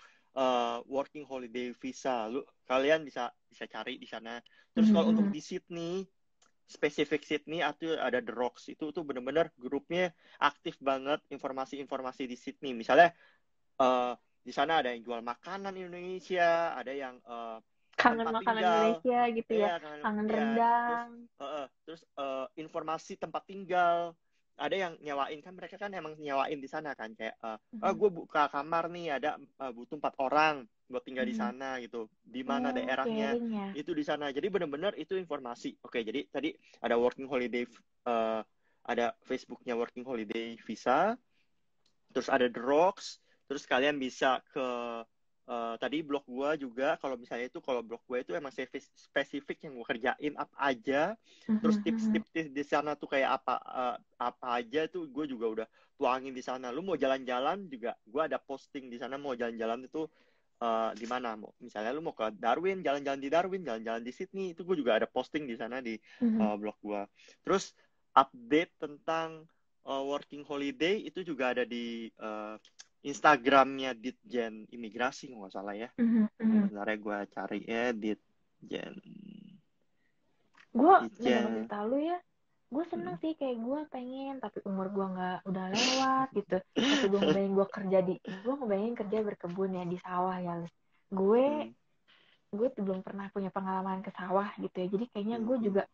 working holiday visa. Kalian bisa cari di sana. Terus mhm, kalau untuk mhm. di Sydney, spesifik Sydney atau ada The Rocks. Itu tuh bener-bener grupnya aktif banget, informasi-informasi di Sydney. Misalnya di sana ada yang jual makanan Indonesia, ada yang Kangen tempat makanan tinggal, Indonesia gitu ya. ya Kangen ya, terus rendang. informasi tempat tinggal. Ada yang nyewain, kan mereka kan emang nyewain di sana kan, kayak gue buka kamar nih, ada butuh 4 orang buat tinggal di sana gitu, di mana Oh, daerahnya, sharing ya. itu di sana. Jadi benar-benar itu informasi. Oke, jadi tadi ada working holiday, ada Facebooknya working holiday visa, terus ada The Rocks, terus kalian bisa ke tadi blog gue juga. Kalau misalnya itu, kalau blog gue itu emang spesifik yang gue kerjain apa aja, terus tips-tips di sana tuh kayak apa aja tuh gue juga udah tuangin di sana. Lu mau jalan-jalan juga gue ada posting di sana. Mau jalan-jalan itu di mana, mau misalnya lu mau ke Darwin, jalan-jalan di Darwin, jalan-jalan di Sydney, itu gue juga ada posting di sana di blog gue. Terus update tentang working holiday itu juga ada di Instagramnya Ditjen Imigrasi, nggak salah ya. Bentar ya, gue cari ya, Ditjen. Gue ngedenger cerita lu ya, gue seneng sih, kayak gue pengen, tapi umur gue udah lewat gitu. Tapi gue ngebayangin kerja berkebun ya di sawah ya. Gue tuh belum pernah punya pengalaman ke sawah gitu ya. Jadi kayaknya gue juga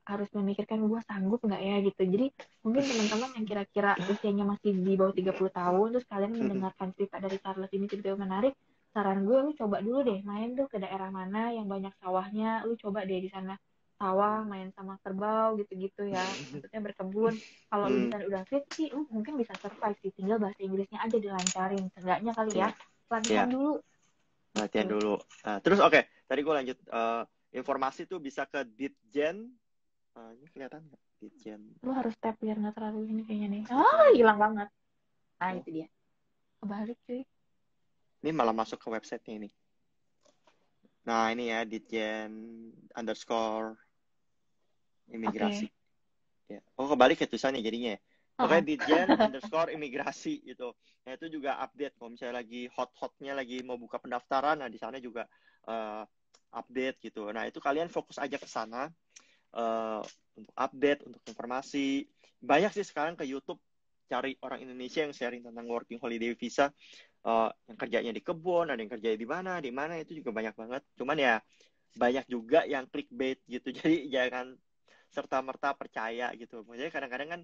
harus memikirkan gue sanggup nggak ya gitu. Jadi mungkin teman-teman yang kira-kira usianya masih di bawah 30 tahun, terus kalian mendengarkan cerita dari Charles ini, cerita menarik, saran gue, lu coba dulu deh main tuh ke daerah mana yang banyak sawahnya. Lu coba deh di sana sawah, main sama kerbau gitu-gitu ya, maksudnya berkebun. Kalau lu di sana udah fit sih, lu mungkin bisa survive sih, tinggal bahasa Inggrisnya aja dilancarin seenggaknya kali ya, latihan dulu. Latihan dulu. Nah, terus oke, tadi gue lanjut. Informasi tuh bisa ke Ditjen. Ini kelihatan nggak? Ditjen. Lu harus tap biar nggak terlalu ini kayaknya nih. Hilang banget. Nah, itu dia. Kebalik cuy. Ini malah masuk ke websitenya ini. Nah, ini ya, Ditjen _imigrasi. Ya. Oh, kebalik ya tulisannya jadinya ya. Pokoknya Ditjen _imigrasi gitu. Nah, itu juga update. Kalau misalnya lagi hot-hotnya lagi mau buka pendaftaran, nah di sana juga update gitu. Nah, itu kalian fokus aja ke sana untuk update, untuk informasi. Banyak sih sekarang ke YouTube cari orang Indonesia yang sharing tentang working holiday visa. Yang kerjanya di kebun, ada yang kerja di mana, itu juga banyak banget. Cuman ya banyak juga yang clickbait gitu. Jadi jangan serta-merta percaya gitu. Maksudnya kadang-kadang kan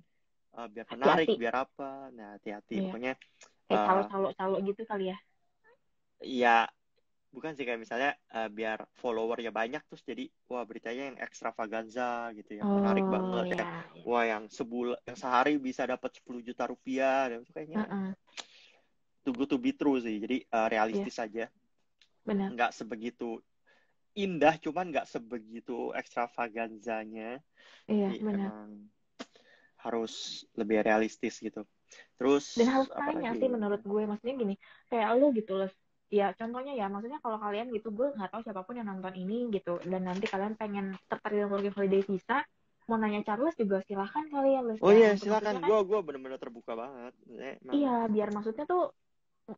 biar menarik, biar apa. Nah, hati-hati. Iya. Pokoknya kayak calo gitu kali ya. Iya, bukan sih, kayak misalnya biar followernya banyak, terus jadi wah beritanya yang extravaganza gitu, yang menarik banget ya. Wah, yang sehari bisa dapat 10 juta rupiah, dan itu kayaknya too good to be true sih. Jadi realistis aja. Benar. Nggak sebegitu indah, cuman nggak sebegitu extravaganzanya. Iya, jadi benar. emang harus lebih realistis gitu. Terus dan harus tanya sih menurut gue, maksudnya gini, kayak lu gitu loh ya, contohnya ya, maksudnya kalau kalian gitu, gue nggak tahu siapapun yang nonton ini gitu, dan nanti kalian pengen tertarik dengan working holiday visa, mau nanya Charles juga silahkan kalian. Oh iya, silakan. Gue bener-bener terbuka banget. Iya, biar maksudnya tuh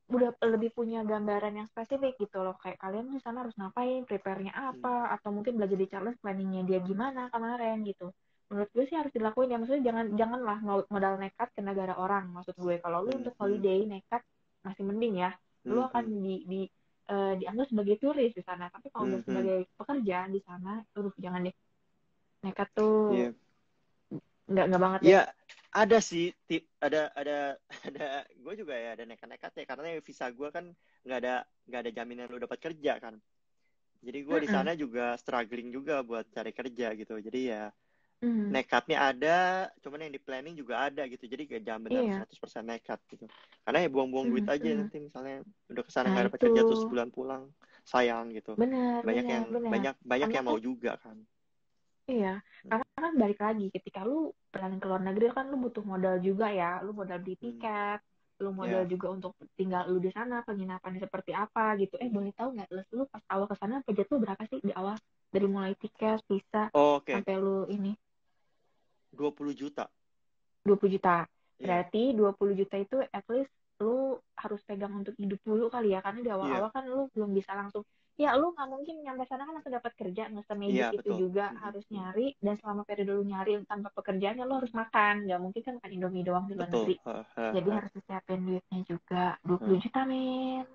udah lebih punya gambaran yang spesifik gitu loh, kayak kalian di sana harus ngapain, prepare-nya apa, atau mungkin belajar di Charles planningnya dia gimana kemarin gitu. Menurut gue sih harus dilakuin ya, maksudnya janganlah modal nekat ke negara orang. Maksud gue, kalau lu untuk holiday nekat masih mending ya, lu akan dianggap sebagai turis di sana. Tapi kalau udah sebagai pekerja di sana, jangan deh, nekat tuh nggak banget deh. Ya ada sih ada gue juga ya ada nekat-nekat ya, karena visa gue kan nggak ada jaminan lu dapat kerja kan. Jadi gue di sana juga struggling juga buat cari kerja gitu. Jadi ya nekatnya ada, cuman yang di planning juga ada gitu. Jadi gak jangan benar 100% nekat gitu. Karena ya buang-buang duit aja nanti misalnya udah kesana nggak dapat kerja terus sebulan pulang, sayang gitu. Banyak yang mau juga kan. Iya, karena kan balik lagi, ketika lu planning ke luar negeri kan lu butuh modal juga ya, lu modal beli tiket, lu modal juga untuk tinggal lu di sana, penginapannya seperti apa gitu. Boleh tahu nggak, lu pas awal ke sana budget lu berapa sih di awal, dari mulai tiket, visa, sampai lu ini? 20 juta. 20 juta. Berarti 20 juta itu at least lu harus pegang untuk hidup dulu kali ya, karena di awal-awal kan lu belum bisa langsung, ya lu nggak mungkin nyampe sana kan langsung dapat kerja, nggak Iya, semajik itu betul. juga, harus nyari, dan selama periode lu nyari tanpa pekerjaan ya lu harus makan, nggak mungkin kan makan Indomie doang di luar Betul. negeri, jadi harus disiapin duitnya juga, 20 juta men.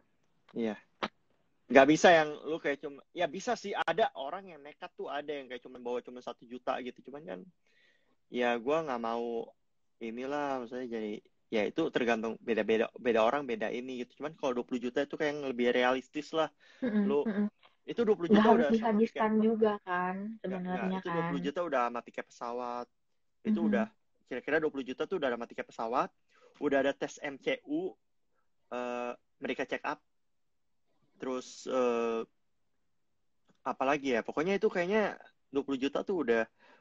Iya. Nggak bisa yang lu kayak cuma, ya bisa sih, ada orang yang nekat tuh, ada yang kayak cuma bawa cuma 1 juta gitu, cuman kan ya gue nggak mau inilah, maksudnya jadi ya itu tergantung beda orang beda ini gitu, cuman kalau 20 juta itu kayak yang lebih realistis lah. Lu itu 20 Nggak juta harus udah sama tiket, dihabiskan juga kan nggak, sebenarnya itu 20 kan. juta udah sama tiket pesawat, itu udah kira-kira 20 juta tuh udah sama tiket pesawat, udah ada tes MCU, mereka check up, terus apalagi ya, pokoknya itu kayaknya 20 juta tuh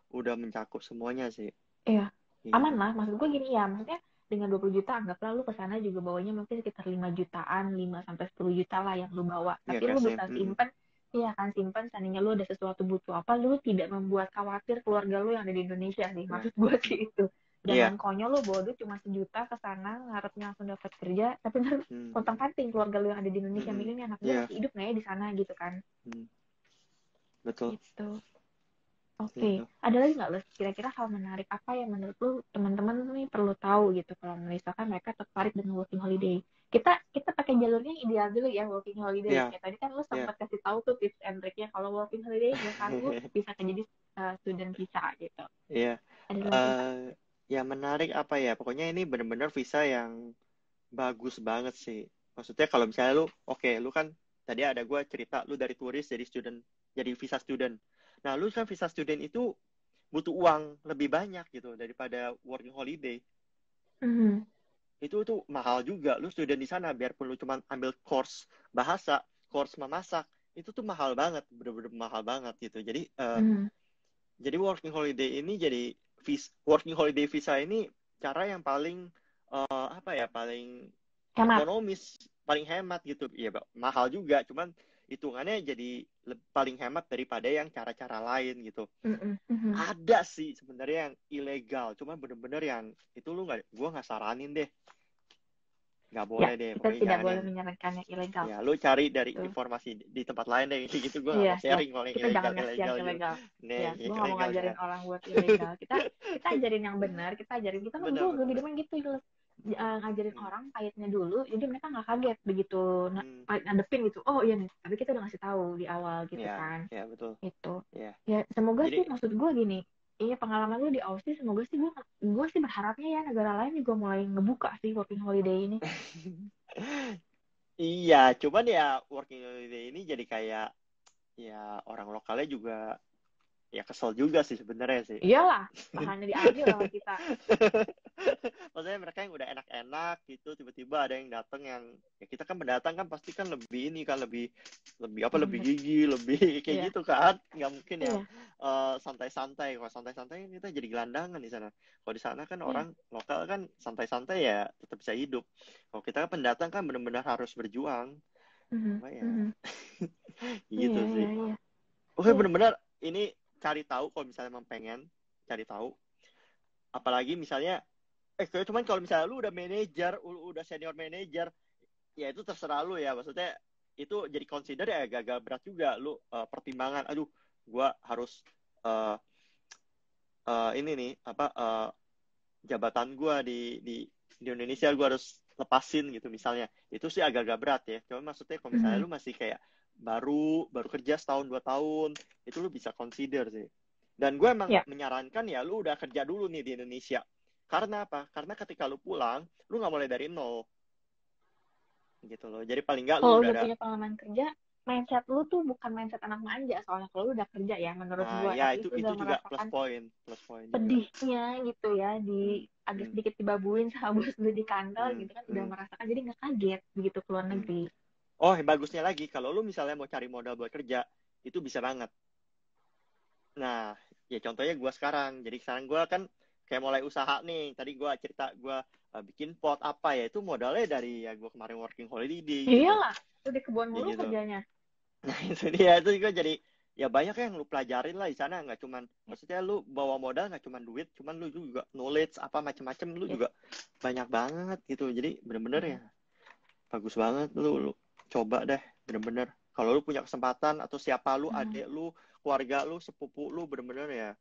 udah mencakup semuanya sih. Iya, Gitu. aman lah. Maksud gue gini ya, maksudnya dengan 20 juta anggaplah lu kesana juga bawanya mungkin sekitar 5 jutaan, 5 sampai 10 juta lah yang lu bawa. Ya, Tapi lu kasih. bisa simpan, iya kan, simpan seandainya lu ada sesuatu butuh apa, lu tidak membuat khawatir keluarga lu yang ada di Indonesia sih. Maksud gue sih itu. Jangan konyol lu bawa duit cuma 1 juta ke sana, ngarepnya langsung dapat kerja, tapi ntar kontang-panting keluarga lu yang ada di Indonesia, mikirnya anak gue masih hidup nggak ya di sana gitu kan. Betul. Gitu. Oke. Ada lagi nggak lo kira-kira hal menarik apa yang menurut lo teman-teman nih perlu tahu gitu kalau misalkan mereka tertarik dengan working holiday? Kita pakai jalurnya ideal dulu ya, working holiday. Kayak tadi kan lo sempat kasih tahu tuh tips and triknya, kalau working holiday nggak sanggup bisa jadi student visa gitu. Iya. Ada lagi nggak? Ya menarik apa ya? Pokoknya ini benar-benar visa yang bagus banget sih. Maksudnya kalau misalnya lu, lu kan tadi ada gue cerita lu dari turis jadi student, jadi visa student. Nah, lu kan visa student itu butuh uang lebih banyak gitu daripada working holiday. Itu tuh mahal juga. Lu student di sana, biarpun lu cuma ambil course bahasa, course memasak, itu tuh mahal banget, bener-bener mahal banget gitu. Jadi, jadi working holiday ini working holiday visa ini cara yang paling paling ekonomis, paling hemat gitu. Iya, mahal juga, cuman hitungannya jadi paling hemat daripada yang cara-cara lain gitu. Ada sih sebenarnya yang ilegal, cuman bener-bener yang itu gue nggak saranin deh, nggak boleh deh. Kita tidak boleh menyarankan yang ilegal. Ya, lu cari dari informasi di tempat lain deh, gitu. Gue nggak mau sharing kalau yang kita jangan ngasih yang ilegal. Ya, gue nggak mau ngajarin orang buat ilegal. Kita ajarin yang benar, kita lebih demen gitu, ngajarin orang pahitnya dulu, jadi mereka nggak kaget begitu ngadepin gitu. Oh iya nih, tapi kita udah ngasih tahu di awal gitu kan. Iya, betul. Itu. Ya semoga jadi, sih, maksud gue gini. Iya, pengalaman lu di Aussie, semoga sih gue sih berharapnya ya negara lain juga mulai ngebuka sih working holiday ini. Iya, cuman ya working holiday ini jadi kayak ya orang lokalnya juga ya kesel juga sih sebenarnya sih. Iyalah, bahannya diambil sama kita. Maksudnya mereka yang udah enak-enak gitu, tiba-tiba ada yang datang yang ya kita kan pendatang kan pasti kan lebih ini kan lebih gigi, lebih kayak gitu kan. Nggak mungkin ya santai-santai. Kalau santai-santai kita jadi gelandangan di sana. Kalau di sana kan orang lokal kan santai-santai ya tetap bisa hidup. Kalau kita kan pendatang kan benar-benar harus berjuang. Gitu sih. Oke, benar-benar ini cari tahu kalau misalnya emang pengen cari tahu. Apalagi misalnya cuman kalau misalnya lu udah manajer, udah senior manager, ya itu terserah lu ya. Maksudnya itu jadi consider ya agak berat juga lu pertimbangan. Aduh, gua harus ini nih jabatan gua di Indonesia gua harus lepasin gitu misalnya. Itu sih agak berat ya. Cuma maksudnya kalau misalnya lu masih kayak baru kerja setahun 2 tahun, itu lu bisa consider sih. Dan gue emang menyarankan ya lu udah kerja dulu nih di Indonesia. Karena apa? Karena ketika lu pulang, lu nggak mulai dari nol. Gitu loh. Jadi paling nggak lu udah punya pengalaman kerja, mindset lu tuh bukan mindset anak manja, soalnya kalau lu udah kerja ya menurut gue. Ya, itu juga plus point pedihnya juga. Gitu ya, agak sedikit dibabuin sama bos lu di kantor gitu kan, udah merasakan, jadi nggak kaget begitu keluar negeri. Oh, bagusnya lagi kalau lu misalnya mau cari modal buat kerja, itu bisa banget. Nah, ya contohnya gue sekarang. Jadi sekarang gue kan kayak mulai usaha nih. Tadi gue cerita gue bikin pot apa ya, itu modalnya dari ya gue kemarin working holiday. Iyalah, itu di kebun mulu kerjanya. Nah, itu dia. Itu gue jadi ya banyak yang lu pelajarin lah di sana, nggak cuman maksudnya lu bawa modal nggak cuman duit, cuman lu juga knowledge apa macam-macam lu juga banyak banget gitu. Jadi bener-bener ya bagus banget lu coba deh bener-bener. Kalau lu punya kesempatan atau siapa lu, adik lu, keluarga lu, sepupu lu bener-bener ya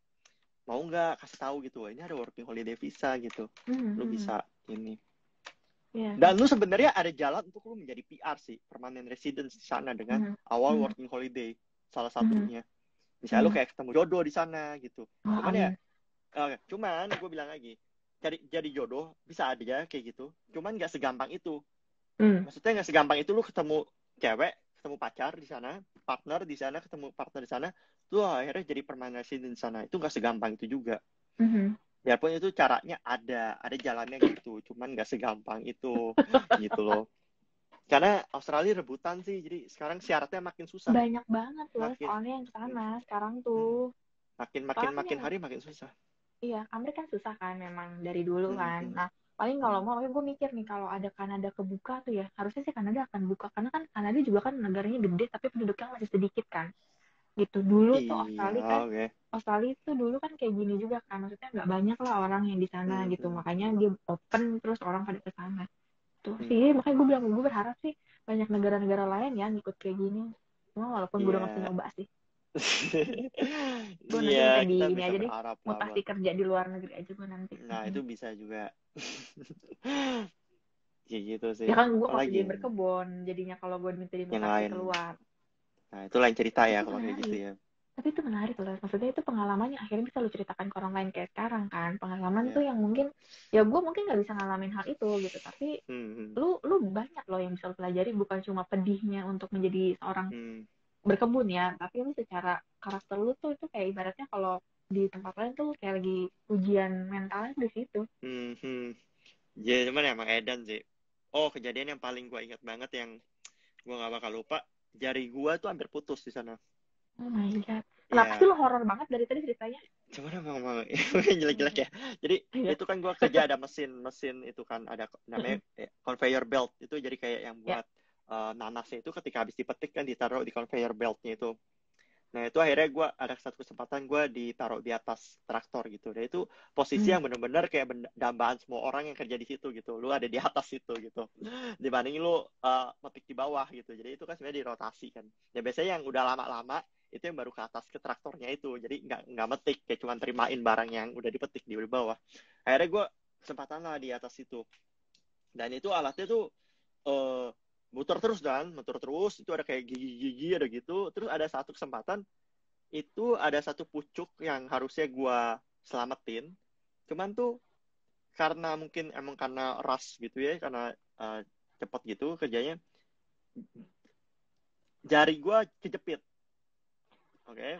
mau nggak kasih tahu gitu, ini ada working holiday visa gitu, lu bisa ini. Dan lu sebenarnya ada jalan untuk lu menjadi PR sih, permanent residence di sana dengan awal working holiday salah satunya. Misalnya lu kayak ketemu jodoh di sana gitu. Cuman gue bilang lagi, jadi jodoh bisa aja kayak gitu. Cuman nggak segampang itu. Maksudnya nggak segampang itu lu ketemu cewek, ketemu pacar di sana, partner di sana, ketemu partner di sana, lu akhirnya jadi permanent resident di sana. Itu nggak segampang itu juga. Biarpun itu caranya ada jalannya gitu, cuman nggak segampang itu gitu loh. Karena Australia rebutan sih, jadi sekarang syaratnya makin susah. Banyak banget loh soalnya yang kesana sekarang tuh. Makin hari makin susah. Iya, Amerika kan susah kan memang dari dulu kan. Nah, paling kalau mau, gue mikir nih kalau ada Kanada kebuka tuh ya, harusnya sih Kanada akan buka. Karena kan Kanada juga kan negaranya gede, tapi penduduknya masih sedikit kan. Gitu. Dulu tuh Australia tuh dulu kan kayak gini juga kan. Maksudnya nggak banyak lah orang yang di sana gitu. Makanya dia open, terus orang pada ke sana. Tuh sih, makanya gue bilang, gue berharap sih banyak negara-negara lain ya ngikut kayak gini. Cuma walaupun gue udah nggak nyoba sih. Gue nanti minta di ini aja deh, mutasi kerja di luar negeri aja gue nanti. Nah itu bisa juga. Ya gitu sih. Ya kan gue masih jadi berkebun, jadinya kalau gue minta di mutasi keluar. Nah itu lain cerita ya kalau kayak gitu ya. Tapi itu menarik loh, maksudnya itu pengalamannya akhirnya bisa lu ceritakan ke orang lain kayak sekarang kan. Pengalaman tuh yang mungkin, ya gue mungkin gak bisa ngalamin hal itu gitu, tapi lu banyak loh yang bisa lu pelajari, bukan cuma pedihnya untuk menjadi seorang berkebun ya, tapi lu secara karakter lu tuh itu kayak ibaratnya kalau di tempat lain tuh kayak lagi ujian mentalnya di situ. Ya cuman emang edan sih. Oh kejadian yang paling gue ingat banget yang gue gak bakal lupa, jari gue tuh hampir putus di sana. Oh my god. Kenapa sih lu horor banget dari tadi ceritanya? Cuman emang jelek-jelek ya. Jadi itu kan gue kerja ada mesin itu kan ada namanya conveyor belt, itu jadi kayak yang buat nanasnya itu ketika habis dipetik kan ditaruh di conveyor beltnya itu. Nah itu akhirnya gue ada satu kesempatan gue ditaruh di atas traktor gitu. Dan itu posisi yang benar-benar kayak dambaan semua orang yang kerja di situ gitu. Lu ada di atas situ gitu. Dibanding lu metik di bawah gitu. Jadi itu kan sebenarnya dirotasi kan. Ya biasanya yang udah lama-lama itu yang baru ke atas ke traktornya itu. Jadi nggak metik, kayak cuma terimain barang yang udah dipetik di bawah. Akhirnya gue kesempatan lah di atas itu. Dan itu alatnya tuh muter terus itu ada kayak gigi-gigi ada gitu. Terus ada satu kesempatan itu ada satu pucuk yang harusnya gue selamatin, cuman tuh karena mungkin emang karena rush gitu ya, karena cepet gitu kerjanya, jari gue kejepit. Oke.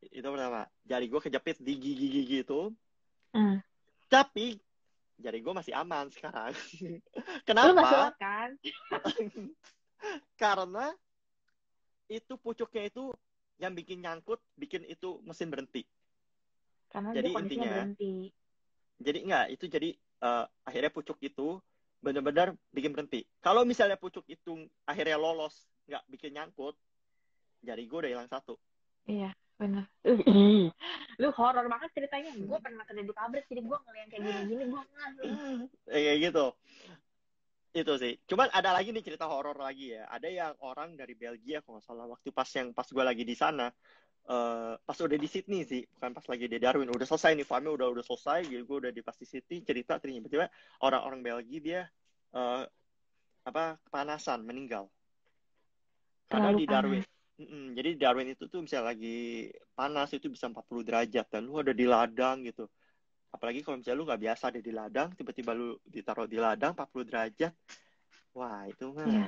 Itu pertama, jari gue kejepit di gigi-gigi itu. Tapi jari gue masih aman sekarang. Kenapa? Lu masih lewat kan? Karena itu pucuknya itu yang bikin nyangkut, bikin itu mesin berhenti. Karena jadi dia kondisinya berhenti. Jadi akhirnya pucuk itu benar-benar bikin berhenti. Kalau misalnya pucuk itu akhirnya lolos, nggak bikin nyangkut, jari gue udah hilang satu. Iya, benar. Lu horor banget ceritanya. Gue pernah kerja di pabrik, jadi gue ngeliat kayak gini-gini, gue kayak gitu. Itu sih. Cuman ada lagi nih cerita horor lagi ya. Ada yang orang dari Belgia kalau nggak salah, waktu pas gue lagi di sana, pas udah di Sydney sih, bukan pas lagi di Darwin, udah selesai nih farmnya udah selesai, jadi gue udah di pas di Sydney, cerita tiba-tiba orang-orang Belgia dia kepanasan, meninggal karena di Darwin. Jadi di Darwin itu tuh bisa lagi panas, itu bisa 40 derajat dan lu ada di ladang gitu. Apalagi kalau misalnya lu nggak biasa ada di ladang, tiba-tiba lu ditaruh di ladang 40 derajat. Wah, itu mah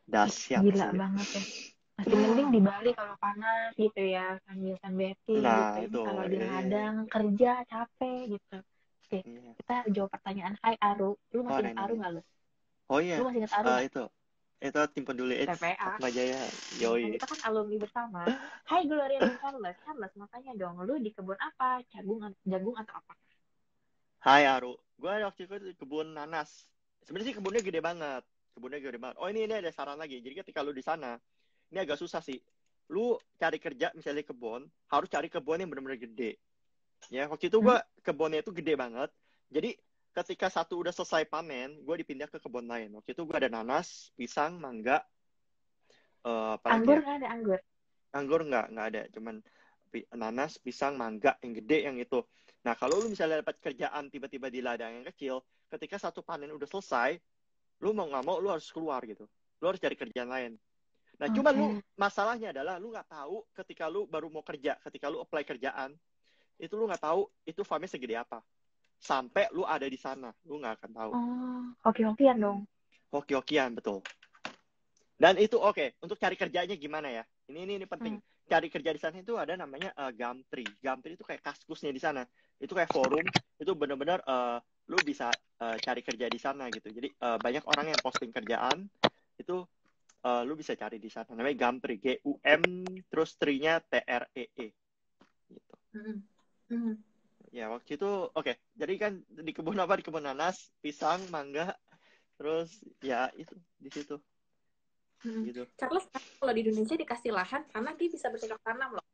dahsyat. Gila sih. Banget ya. Masih mending di Bali kalau panas gitu ya, sambil sunbathing gitu. Kalau di ladang kerja capek gitu. Oke, kita jawab pertanyaan. Hai Aru, lu masih ingat Aru nggak lu? Oh iya. Lu masih ingat Aru? Itu tim peduli AIDS Atmajaya. Yoi. Kita kan alumni bersama. Hai Gloria dan Charles, makanya dong, lu di kebun apa? Jagung atau apa? Hai Aru, gue waktu itu di kebun nanas. Sebenarnya sih kebunnya gede banget. Oh ini ada saran lagi. Jadi ketika lu di sana, ini agak susah sih. lu cari kerja misalnya kebun, harus cari kebun yang benar-benar gede. Ya, waktu itu gue kebunnya itu gede banget. Jadi ketika satu udah selesai panen, gue dipindah ke kebun lain. Waktu itu gue ada nanas, pisang, mangga, apa lagi Anggur ya? nggak ada anggur? Anggur nggak ada. Cuman nanas, pisang, mangga yang gede yang itu. Nah, kalau lu misalnya dapat kerjaan tiba-tiba di ladang yang kecil, ketika satu panen udah selesai, lu mau nggak mau lu harus keluar gitu. Lu harus cari kerjaan lain. Nah, cuma lu Oke. masalahnya adalah lu nggak tahu ketika lu baru mau kerja, ketika lu apply kerjaan, itu lu nggak tahu itu farmnya segede apa. Sampai lu ada di sana, lu nggak akan tahu. Oh, hoki-hokian dong. Hoki-hokian, betul. Dan itu oke, untuk cari kerjanya gimana ya? Ini penting. Cari kerja di sana itu ada namanya Gumtree. Gumtree itu kayak Kaskusnya di sana. Itu kayak forum, itu benar-benar lu bisa cari kerja di sana gitu. Jadi banyak orang yang posting kerjaan, itu lu bisa cari di sana. Namanya Gumtree, Gum terus tree-nya Tree gitu. Ya, waktu itu oke. Jadi kan di kebun apa? Di kebun nanas, pisang, mangga, terus ya itu di situ gitu. Charles kalau di Indonesia dikasih lahan karena dia bisa bercocok tanam loh.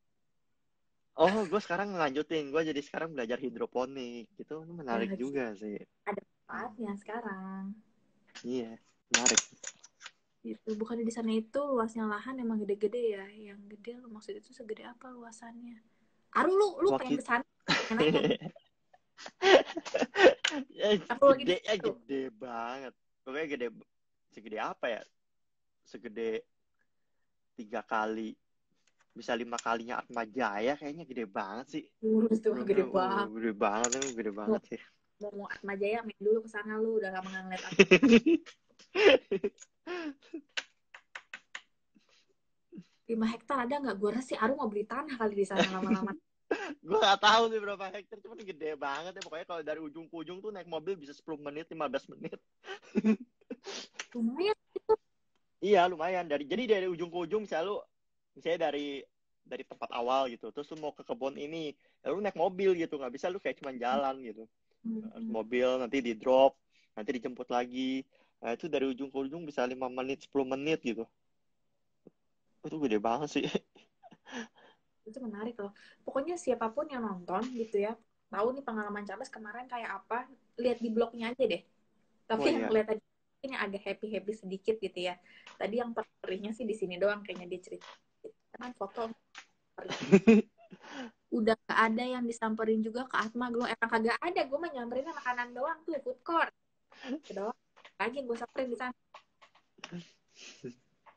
Oh, gue sekarang ngelanjutin. Gue jadi sekarang belajar hidroponik. Gitu, menarik juga sih. Ada manfaatnya sekarang. Iya, menarik. Gitu. Bukannya di sana itu luasnya lahan emang gede-gede ya? Yang gede lu maksud itu segede apa luasannya? Aru lu pengen Waktu kesana? Enaknya. Aku lagi di gede situ. gede banget. Pokoknya gede, segede apa ya? Segede 3 kali, bisa 5 kalinya Atma Jaya, kayaknya gede banget sih. Itu gede banget. Gede banget sih. Mau Atma Jaya main dulu ke sana lu udah lama nggak ngeliat aku. 5 hektar ada nggak? Gue rasa sih Aru mau beli tanah kali di sana lama-lama. Gue gak tahu sih berapa hektar, cuman gede banget ya. Pokoknya kalau dari ujung ke ujung tuh naik mobil bisa 10 menit, 15 menit. Lumayan. Iya, lumayan. Jadi dari ujung ke ujung misalnya dari tempat awal gitu. Terus lu mau ke kebun ini, ya lu naik mobil gitu. Nggak bisa lu kayak cuman jalan gitu. Mobil nanti di drop, nanti dijemput lagi. Nah, itu dari ujung ke ujung bisa 5 menit, 10 menit gitu. Itu gede banget sih. Itu menarik loh. Pokoknya siapapun yang nonton gitu ya, tahu nih pengalaman Charles kemarin kayak apa, lihat di blognya aja deh. Tapi Oh yang iya. lihat aja ini agak happy sedikit gitu ya. Tadi yang perihnya sih di sini doang kayaknya dia cerita. Kan foto udah gak ada yang disamperin juga ke Atma. Gue emang kagak ada, gue mah nyamperin makanan doang tuh, food court itu doang. Lagi yang gue samperin di sana.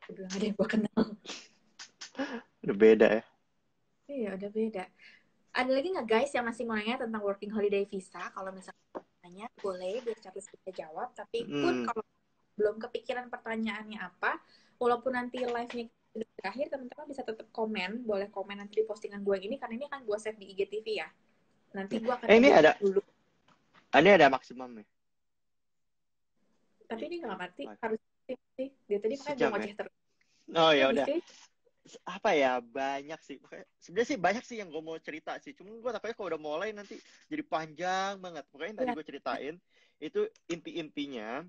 Gue bilang ada yang gue kenal. Udah beda ya. Iya udah beda. Ada lagi nggak guys yang masih mau nanya tentang working holiday visa? Kalau misalnya nanya boleh biar Charles bisa jawab. Tapi pun kalau belum kepikiran pertanyaannya apa, walaupun nanti live-nya sudah berakhir, teman-teman bisa tetap komen. Boleh komen nanti di postingan gue ini, karena ini akan gue save di IGTV ya. Nanti gue akan Ini ada dulu. Ini ada maksimum nih. Tapi ini nggak mati, harus sih. Dia tadi makanya gue ngoceh terus. Oh ya udah. Apa ya, banyak sih. Sebenarnya sih banyak sih yang gue mau cerita sih. Cuma gue takutnya kalau udah mulai nanti jadi panjang banget. Pokoknya yang tadi gue ceritain itu inti-intinya.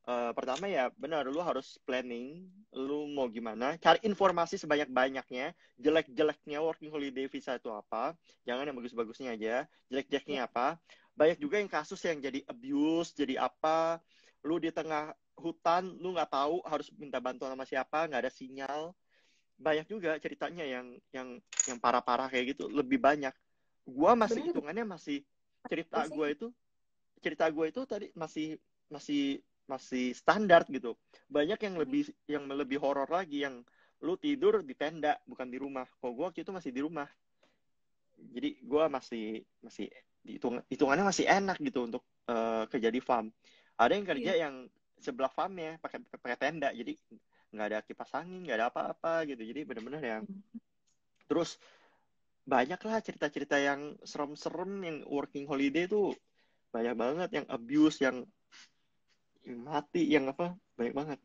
Pertama ya benar, lu harus planning. Lu mau gimana? Cari informasi sebanyak-banyaknya. Jelek-jeleknya working holiday visa itu apa? Jangan yang bagus-bagusnya aja. Jelek-jeleknya apa? Banyak juga yang kasus yang jadi abuse, jadi apa? Lu di tengah hutan, lu nggak tahu harus minta bantuan sama siapa, nggak ada sinyal. Banyak juga ceritanya yang parah-parah kayak gitu, lebih banyak. Gua masih hitungannya masih cerita gue itu tadi masih standar gitu. Banyak yang lebih horor lagi, yang lu tidur di tenda bukan di rumah. Kalau gue waktu itu masih di rumah. Jadi gue masih hitungannya masih enak gitu untuk kerja di farm. Ada yang kerja yang sebelah farmnya pakai tenda, jadi nggak ada kipas angin, nggak ada apa-apa gitu. Jadi benar-benar yang terus banyak lah cerita-cerita yang serem-serem, yang working holiday tuh banyak banget, yang abuse, yang mati, yang apa, banyak banget.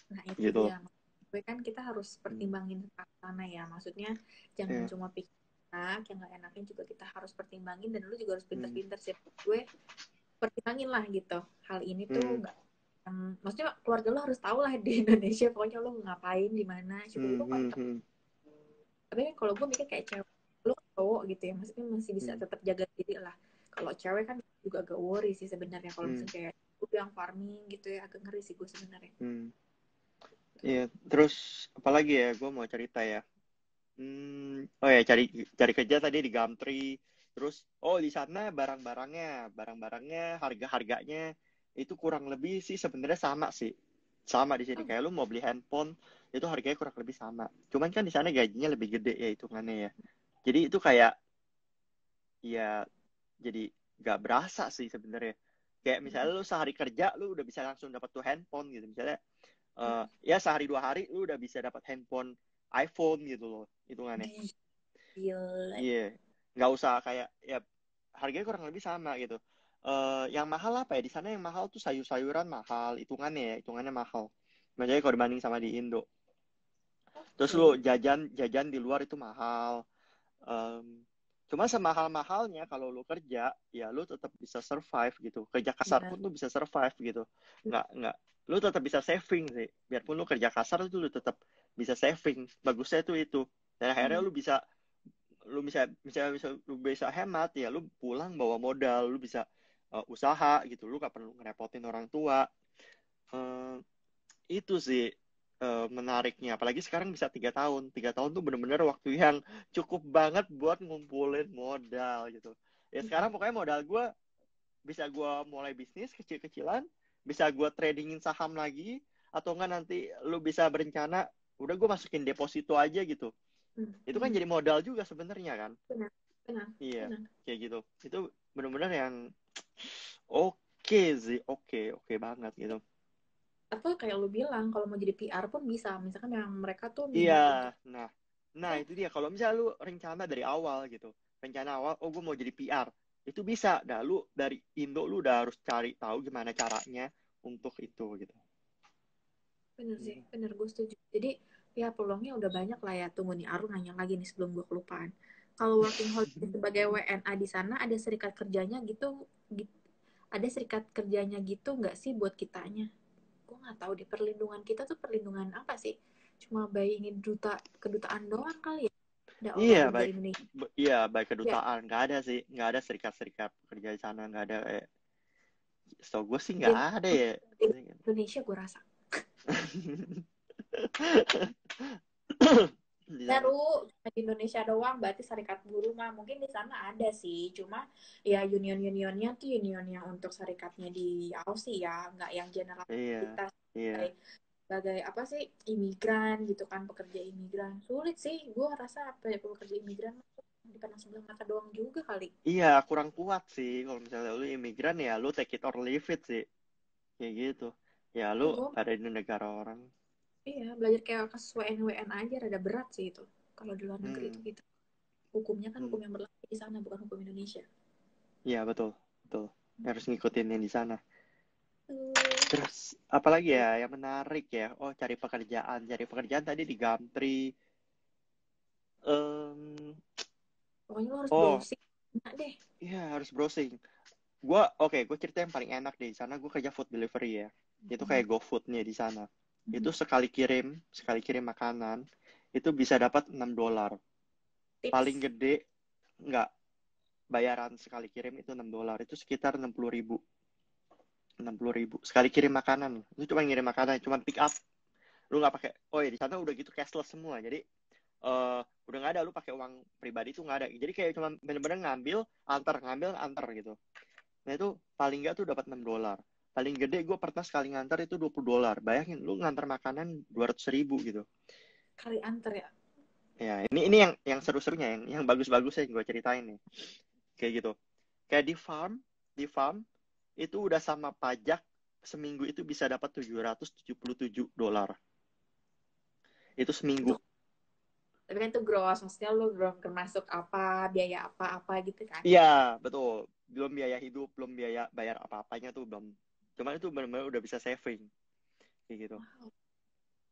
Nah itu gitu. dia. Gue kan kita harus pertimbangin tentang sana ya. Maksudnya jangan cuma pikir enak, yang nggak enaknya juga kita harus pertimbangin, dan lu juga harus pinter-pinter sih. Gue pertimbangin lah gitu. Hal ini tuh nggak, maksudnya keluarga lu harus tahu lah di Indonesia pokoknya lu ngapain di mana. Coba lu kan tapi kalau gue mikir kayak cewek, lu cowok gitu ya, maksudnya masih bisa tetap jaga diri lah. Kalau cewek kan juga agak worry sih sebenarnya, kalau misalnya kayak gue yang farming gitu ya, agak ngeri sih gue sebenarnya. Iya, terus apalagi ya, gue mau cerita ya. Oh ya, cari kerja tadi di Gumtree. Terus, di sana barang-barangnya, harga-harganya itu kurang lebih sih sebenarnya sama sih. Sama di sini. Kayak lu mau beli handphone, itu harganya kurang lebih sama. Cuman kan di sana gajinya lebih gede ya hitungannya ya. Jadi itu kayak, ya jadi gak berasa sih sebenarnya. Kayak misalnya lu sehari kerja, lu udah bisa langsung dapat tuh handphone gitu. Misalnya, ya sehari 2 hari lu udah bisa dapat handphone iPhone gitu loh hitungannya. Gila. Iya, nggak usah kayak ya harganya kurang lebih sama gitu. Yang mahal apa ya di sana, yang mahal tuh sayur-sayuran mahal, hitungannya mahal. Maksudnya kalau dibanding sama di Indo. Terus lu jajan di luar itu mahal. Cuma semahal-mahalnya kalau lu kerja, ya lu tetap bisa survive gitu. Kerja kasar pun lu bisa survive gitu. Nggak, lu tetap bisa saving sih. Biarpun lu kerja kasar itu lu tetap bisa saving. Bagusnya itu. Dan akhirnya lu bisa hemat ya, lu pulang bawa modal, lu bisa usaha gitu, lu gak perlu ngerepotin orang tua. Itu sih menariknya, apalagi sekarang bisa 3 tahun tuh bener-bener waktu yang cukup banget buat ngumpulin modal gitu ya. Sekarang pokoknya modal gue bisa gue mulai bisnis kecil-kecilan, bisa gue tradingin saham lagi, atau enggak nanti lu bisa berencana udah gue masukin deposito aja gitu. Itu kan jadi modal juga sebenarnya kan. Benar. Iya, kayak gitu. Itu benar-benar yang oke sih, oke banget gitu. Atau kayak lu bilang, kalau mau jadi PR pun bisa. Misalkan yang mereka tuh minat untuk... Iya, nah itu dia. Kalau misalnya lu rencana dari awal gitu, gue mau jadi PR, itu bisa. Dah lu dari Indo lu udah harus cari tahu gimana caranya untuk itu gitu. Bener sih, bener, gue setuju. Jadi ya peluangnya udah banyak lah ya. Tunggu nih, Aru nanya lagi nih sebelum gue kelupaan. Kalau working holiday sebagai WNA di sana ada serikat kerjanya gitu, ada serikat kerjanya gitu nggak sih buat kitanya? Gue nggak tahu deh, perlindungan kita tuh perlindungan apa sih? Cuma bayangin kedutaan doang kali ya? Ada Iya, login dari Indonesia. baik Ya, kedutaan. Nggak ada serikat-serikat kerja di sana, nggak ada. Setahu gue sih di nggak ada ya. Indonesia gue rasa. Baru di Indonesia doang, berarti serikat buruh mah mungkin di sana ada sih, cuma ya union-unionnya tuh union yang untuk serikatnya di Aussie ya, nggak yang general kita Iya. sebagai apa sih, imigran gitu kan, pekerja imigran. Sulit sih, gue rasa pekerja imigran dipandang sebelah mata doang juga kali. Iya, kurang kuat sih kalau misalnya lu imigran, ya lu take it or leave it sih. Kayak gitu. Ya lu ada di negara orang. Iya, belajar kayak kasus WN aja rada berat sih itu. Kalau di luar negeri itu gitu. Hukumnya kan hukum yang berlaku di sana, bukan hukum Indonesia. Iya, betul. Harus ngikutin yang di sana. Terus apalagi ya yang menarik ya? Cari pekerjaan tadi di Gumtree. Pokoknya lo harus browsing. Nah deh. Iya, harus browsing. Gue cerita yang paling enak deh. Di sana gue kerja food delivery ya. Itu kayak GoFood-nya di sana. Itu sekali kirim makanan, itu bisa dapat $6. Tips. Paling gede, enggak, bayaran sekali kirim itu $6. Itu sekitar 60.000. 60.000 sekali kirim makanan. Itu cuma ngirim makanan, cuma pick up. Lu nggak pakai, ya di sana udah gitu cashless semua. Jadi udah nggak ada lu pakai uang pribadi, itu nggak ada. Jadi kayak cuma bener-bener ngambil antar gitu. Nah itu paling nggak tuh dapat $6. Paling gede gue pernah sekali ngantar itu $20. Bayangin lu ngantar makanan 200.000 gitu. Kali antar ya. Ya, ini yang seru-serunya, yang bagus-bagusnya yang gue ceritain nih. Kayak gitu. Kayak di farm itu udah sama pajak seminggu itu bisa dapat $777. Itu seminggu. Tapi kan itu gross, maksudnya lu belum termasuk biaya apa gitu kan? Iya, betul. Belum biaya hidup, belum biaya bayar apa-apanya tuh belum. Cuman itu benar-benar udah bisa saving. Kayak gitu. Wow.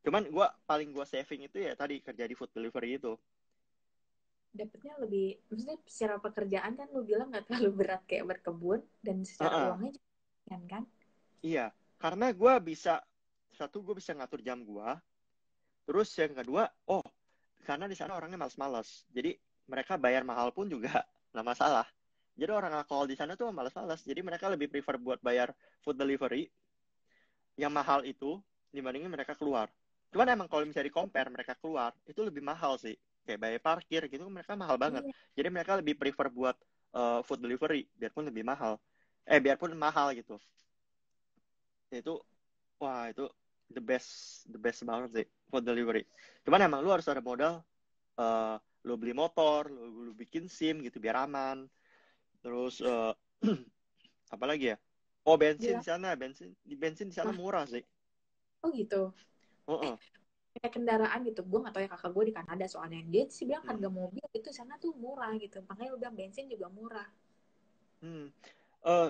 Cuman paling gue saving itu ya tadi kerja di food delivery itu. Dapatnya lebih, maksudnya secara pekerjaan kan lu bilang nggak terlalu berat kayak berkebun, dan secara uangnya juga kan? Iya, karena gue bisa ngatur jam gue. Terus yang kedua, karena di sana orangnya malas-malas. Jadi mereka bayar mahal pun juga nggak masalah. Jadi orang alkohol di sana tuh malas-malas. Jadi mereka lebih prefer buat bayar food delivery yang mahal itu dibandingin mereka keluar. Cuman emang kalau misalnya di-compare mereka keluar itu lebih mahal sih. Kayak bayar parkir gitu mereka mahal banget. Iya. Jadi mereka lebih prefer buat food delivery biarpun lebih mahal. Biarpun mahal gitu. Itu wah itu the best banget sih food delivery. Cuman emang lu harus ada modal, lu beli motor, lu bikin SIM gitu biar aman. Terus apa lagi ya? Oh bensin Gila. di sana, bensin di sana Wah, murah sih. oh gitu. Heeh. Kayak kendaraan gitu, gue gak tau ya, kakak gue di Kanada soalnya dia sih bilang Hmm. harga mobil itu sana tuh murah gitu, makanya lu bilang bensin juga murah.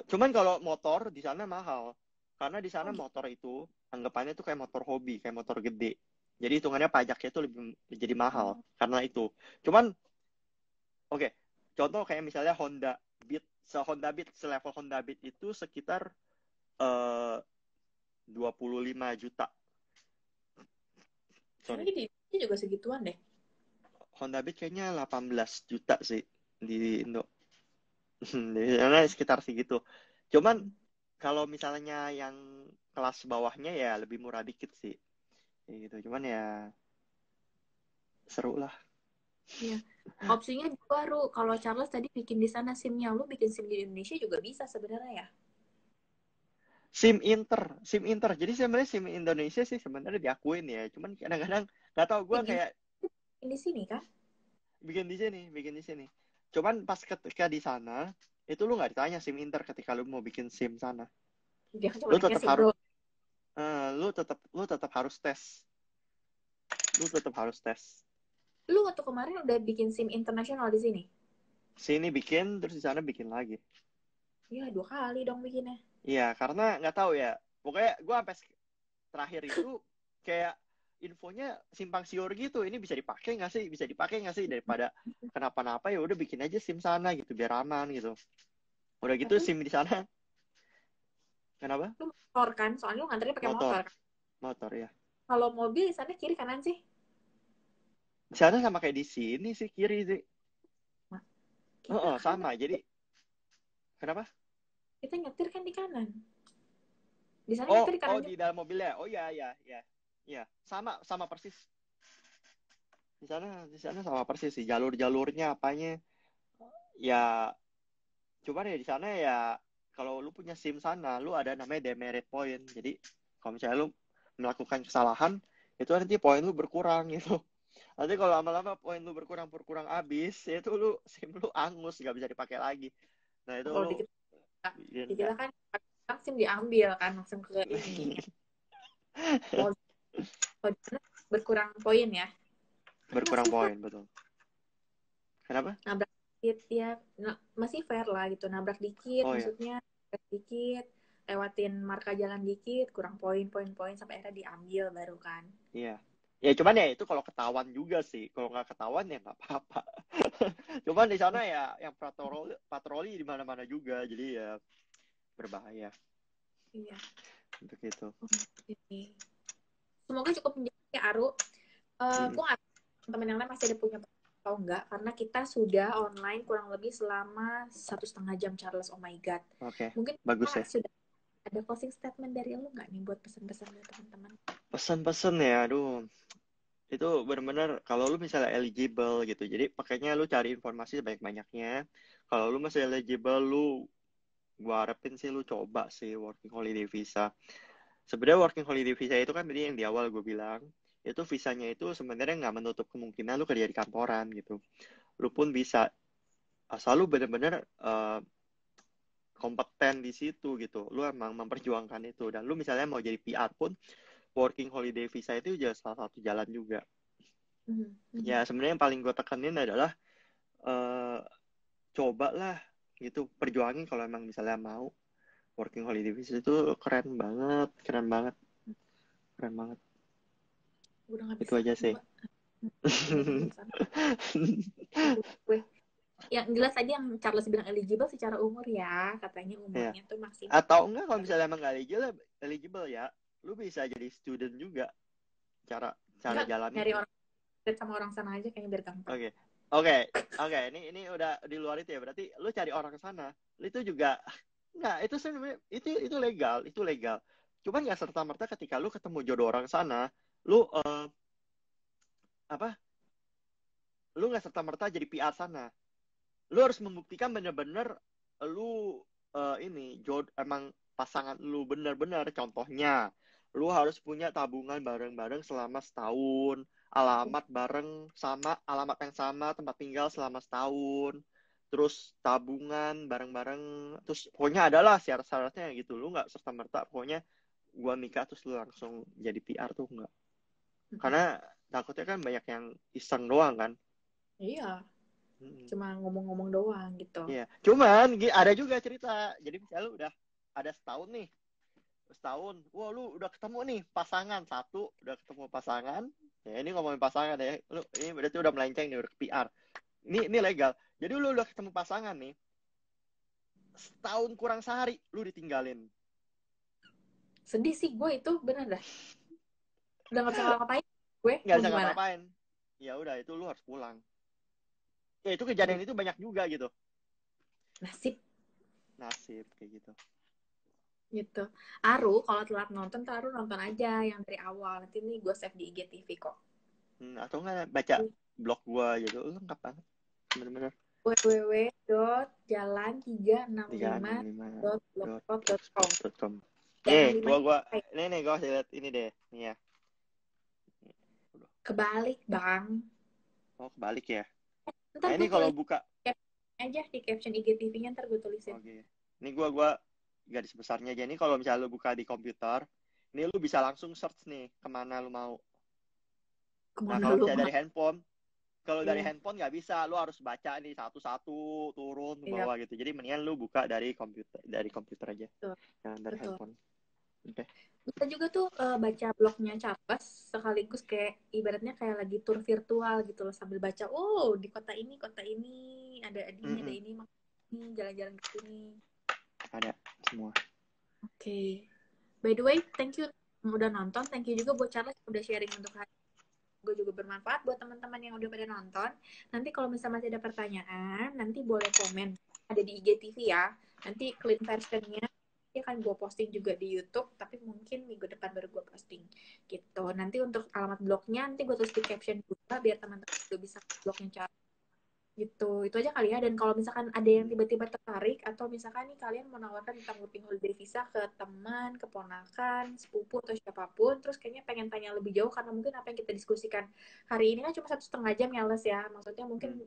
Cuman kalau motor di sana mahal. Karena di Oh sana gitu. motor itu anggapannya tuh kayak motor hobi, kayak motor gede. Jadi hitungannya pajaknya itu lebih jadi mahal karena itu. Cuman oke, contoh kayak misalnya Honda Beat selevel Honda Beat itu sekitar eh 25 juta. Sorry. Kayaknya di Indonesia juga segituan deh. Honda Beat kayaknya 18 juta sih di Indo. Di sana sekitar segitu. Cuman kalau misalnya yang kelas bawahnya ya lebih murah dikit sih. Kayak gitu. Cuman ya seru lah. Iya. Opsinya baru, kalau Charles tadi bikin di sana SIM-nya, lu bikin SIM di Indonesia juga bisa sebenarnya ya. SIM Inter. Jadi sebenarnya SIM Indonesia sih sebenarnya diakuin ya. Cuman kadang-kadang nggak tahu gue SIM kayak ini di sini kan? bikin di sini. Cuman pas ketika di sana itu lu nggak ditanya SIM Inter ketika lu mau bikin SIM sana. Dia kan cuma Lu nanya tetap SIM harus bro. lu tetap harus tes. Lu tetap harus tes. Lu waktu kemarin udah bikin SIM internasional di sini? Sini bikin terus di sana bikin lagi. Iya, 2 kali dong bikinnya. Iya, karena nggak tahu ya. Pokoknya gue sampai terakhir itu kayak infonya simpang siur gitu. Ini bisa dipakai nggak sih? Bisa dipakai nggak sih? Daripada kenapa-napa ya udah bikin aja SIM sana gitu biar aman gitu. Udah gitu Tapi SIM di sana. Kenapa? lu motor kan? Soalnya lu nganternya pakai Motor. motor kan? Motor ya. Kalau mobil di sana kiri kanan sih? Di sana sama kayak di sini sih kiri sih. Nah, kita Sama. kanan. Jadi kenapa? Kita nyetir kan di kanan. Di sana Oh, nyetir di kanan di juga. dalam mobilnya. Oh iya iya iya. Iya, sama persis. Di sana sama persis sih jalur-jalurnya apanya. Ya, cuman ya di sana ya kalau lu punya SIM sana, lu ada namanya demerit point. Jadi kalau misalnya lu melakukan kesalahan, itu nanti poin lu berkurang gitu. Nanti kalau lama-lama poin lu berkurang habis, itu lu SIM lu angus, nggak bisa dipakai lagi. Nah itu Kalau lu dikira denda. kan langsung diambil kan langsung ke ini. Mau kalau di sana berkurang poin ya. Tapi Berkurang masih fair. poin, betul. Kenapa? Nabrak dikit ya. Masih fair lah gitu. Nabrak dikit Oh ya, maksudnya dikit, lewatin marka jalan dikit, kurang poin sampai akhirnya diambil baru kan. iya. Ya cuman ya itu kalau ketahuan juga sih. Kalau nggak ketahuan ya nggak apa-apa. Cuman di sana ya yang patroli di mana-mana juga, jadi ya berbahaya Iya. untuk itu. Oke. Semoga cukup menjawab ya Aru. Gue nggak tahu teman yang lain masih ada punya atau enggak karena kita sudah online kurang lebih selama 1,5 jam Charles. Oh my god. Oke, Mungkin bagus kita ya. sudah ada closing statement dari lu nggak nih buat pesan-pesan buat teman-teman? Pesan-pesan ya, aduh. Itu benar-benar kalau lu misalnya eligible gitu. Jadi pakainya lu cari informasi sebanyak-banyaknya. Kalau lu masih eligible, gua harapin sih lu coba sih working holiday visa. Sebenarnya working holiday visa itu kan tadi yang di awal gue bilang, itu visanya itu sebenarnya nggak menutup kemungkinan lu kerja di kantoran gitu. Lu pun bisa asal lu benar-benar kompeten di situ gitu. Lu emang memperjuangkan itu dan lu misalnya mau jadi PR pun working holiday visa itu juga salah satu jalan juga. Ya sebenarnya yang paling gue tekenin adalah cobalah gitu perjuangin kalau emang misalnya mau working holiday visa itu keren banget. Udah nggak Itu bisa aja sih. gue yang jelas tadi yang Charles bilang eligible secara umur ya, katanya Ya. umurnya tuh maksimal. Atau enggak kalau misalnya emang nggak eligible ya, lu bisa jadi student juga. Cara Enggak, jalan nyari itu. orang sama orang sana aja kayaknya biar gampang. Oke. Ini udah di luar itu ya. Berarti lu cari orang ke sana. Itu juga nggak, itu sebenarnya itu legal. Cuman nggak serta merta ketika lu ketemu jodoh orang sana, lu apa? Lu nggak serta merta jadi PR sana. Lu harus membuktikan bener-bener lu emang pasangan lu bener-bener. Contohnya, lu harus punya tabungan bareng-bareng selama setahun, alamat bareng sama alamat yang sama, tempat tinggal selama setahun, terus tabungan bareng-bareng, terus pokoknya adalah syarat-syaratnya gitu. Lu nggak serta merta pokoknya gua nikah terus lu langsung jadi PR tuh nggak. Karena takutnya kan banyak yang iseng doang kan. Iya, cuma ngomong-ngomong doang gitu. Iya, cuman ada juga cerita. Jadi misalnya lu udah ada setahun nih, wah lu udah ketemu nih pasangan satu, udah ketemu pasangan. Ya ini ngomongin pasangan ya, lu ini berarti udah melenceng nih, udah ke PR. Ini legal. Jadi lu udah ketemu pasangan nih, setahun kurang sehari lu ditinggalin. Sedih sih gue itu bener dah. Udah nggak bisa ngapa-ngapain gue. Nggak mau bisa gimana? ngapa-ngapain. Ya udah itu lu harus pulang. Ya itu kejadian itu banyak juga gitu. Nasib kayak gitu. Gitu. Aru kalau telat nonton, Aru nonton aja yang dari awal. Nanti nih gue save di IGTV kok. Atau nggak baca blog gua gitu, lengkap banget. Bener-bener. www.jalan365.blogspot.com. Nih, gua ini gua lihat ini deh, nih ya. Kebalik, Bang. Oh, kebalik ya. Ntar ini kalau buka aja di caption IGTV-nya ntar gue tulisin. Oke. Ini gua garis besarnya aja. Ini kalau misalnya lu buka di komputer, ini lu bisa langsung search nih kemana lu mau. Nah, kalau misalnya dari handphone, dari handphone nggak bisa, lu harus baca nih satu-satu turun ke bawah gitu. Jadi mendingan lu buka dari komputer aja. Jangan dari handphone. Oke. Bisa juga tuh baca blognya Charles sekaligus kayak ibaratnya kayak lagi tur virtual gitu loh, sambil baca di kota ini ada ini jalan-jalan ke sini. Ada semua. Oke. By the way, thank you udah nonton. Thank you juga buat Charles udah sharing untuk hari. Gue juga bermanfaat buat teman-teman yang udah pada nonton. Nanti kalau misalnya masih ada pertanyaan, nanti boleh komen. Ada di IGTV ya. Nanti clean versionnya akan gue posting juga di YouTube, tapi mungkin minggu depan baru gue posting gitu. Nanti untuk alamat blognya nanti gue tulis di caption juga biar teman-teman juga bisa blognya cara gitu. Itu aja kali ya. Dan kalau misalkan ada yang tiba-tiba tertarik atau misalkan nih kalian mau nawarkan tentang working holiday visa ke teman, keponakan, sepupu atau siapapun, terus kayaknya pengen tanya lebih jauh karena mungkin apa yang kita diskusikan hari ini kan cuma 1,5 jam ya Les ya. Maksudnya mungkin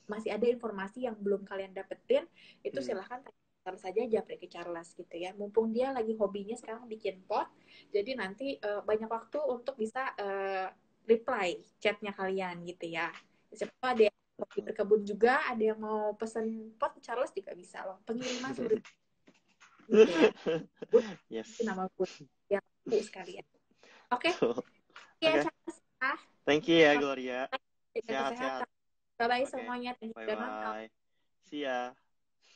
masih ada informasi yang belum kalian dapetin, itu silahkan tanya saja japri ke Charles gitu ya. Mumpung dia lagi hobinya sekarang bikin pot, jadi nanti banyak waktu untuk bisa reply chatnya kalian gitu ya. Siapa ada yang hobi berkebun juga, ada yang mau pesen pot Charles juga bisa loh. Pengiriman sebelum gitu ya. Yes. Itu nama gue yang aku sekalian. Oke. Ya, Charles. Thank you ya Gloria. Sehat-sehat. Bye-bye semuanya. Bye-bye. See ya.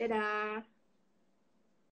Dadah.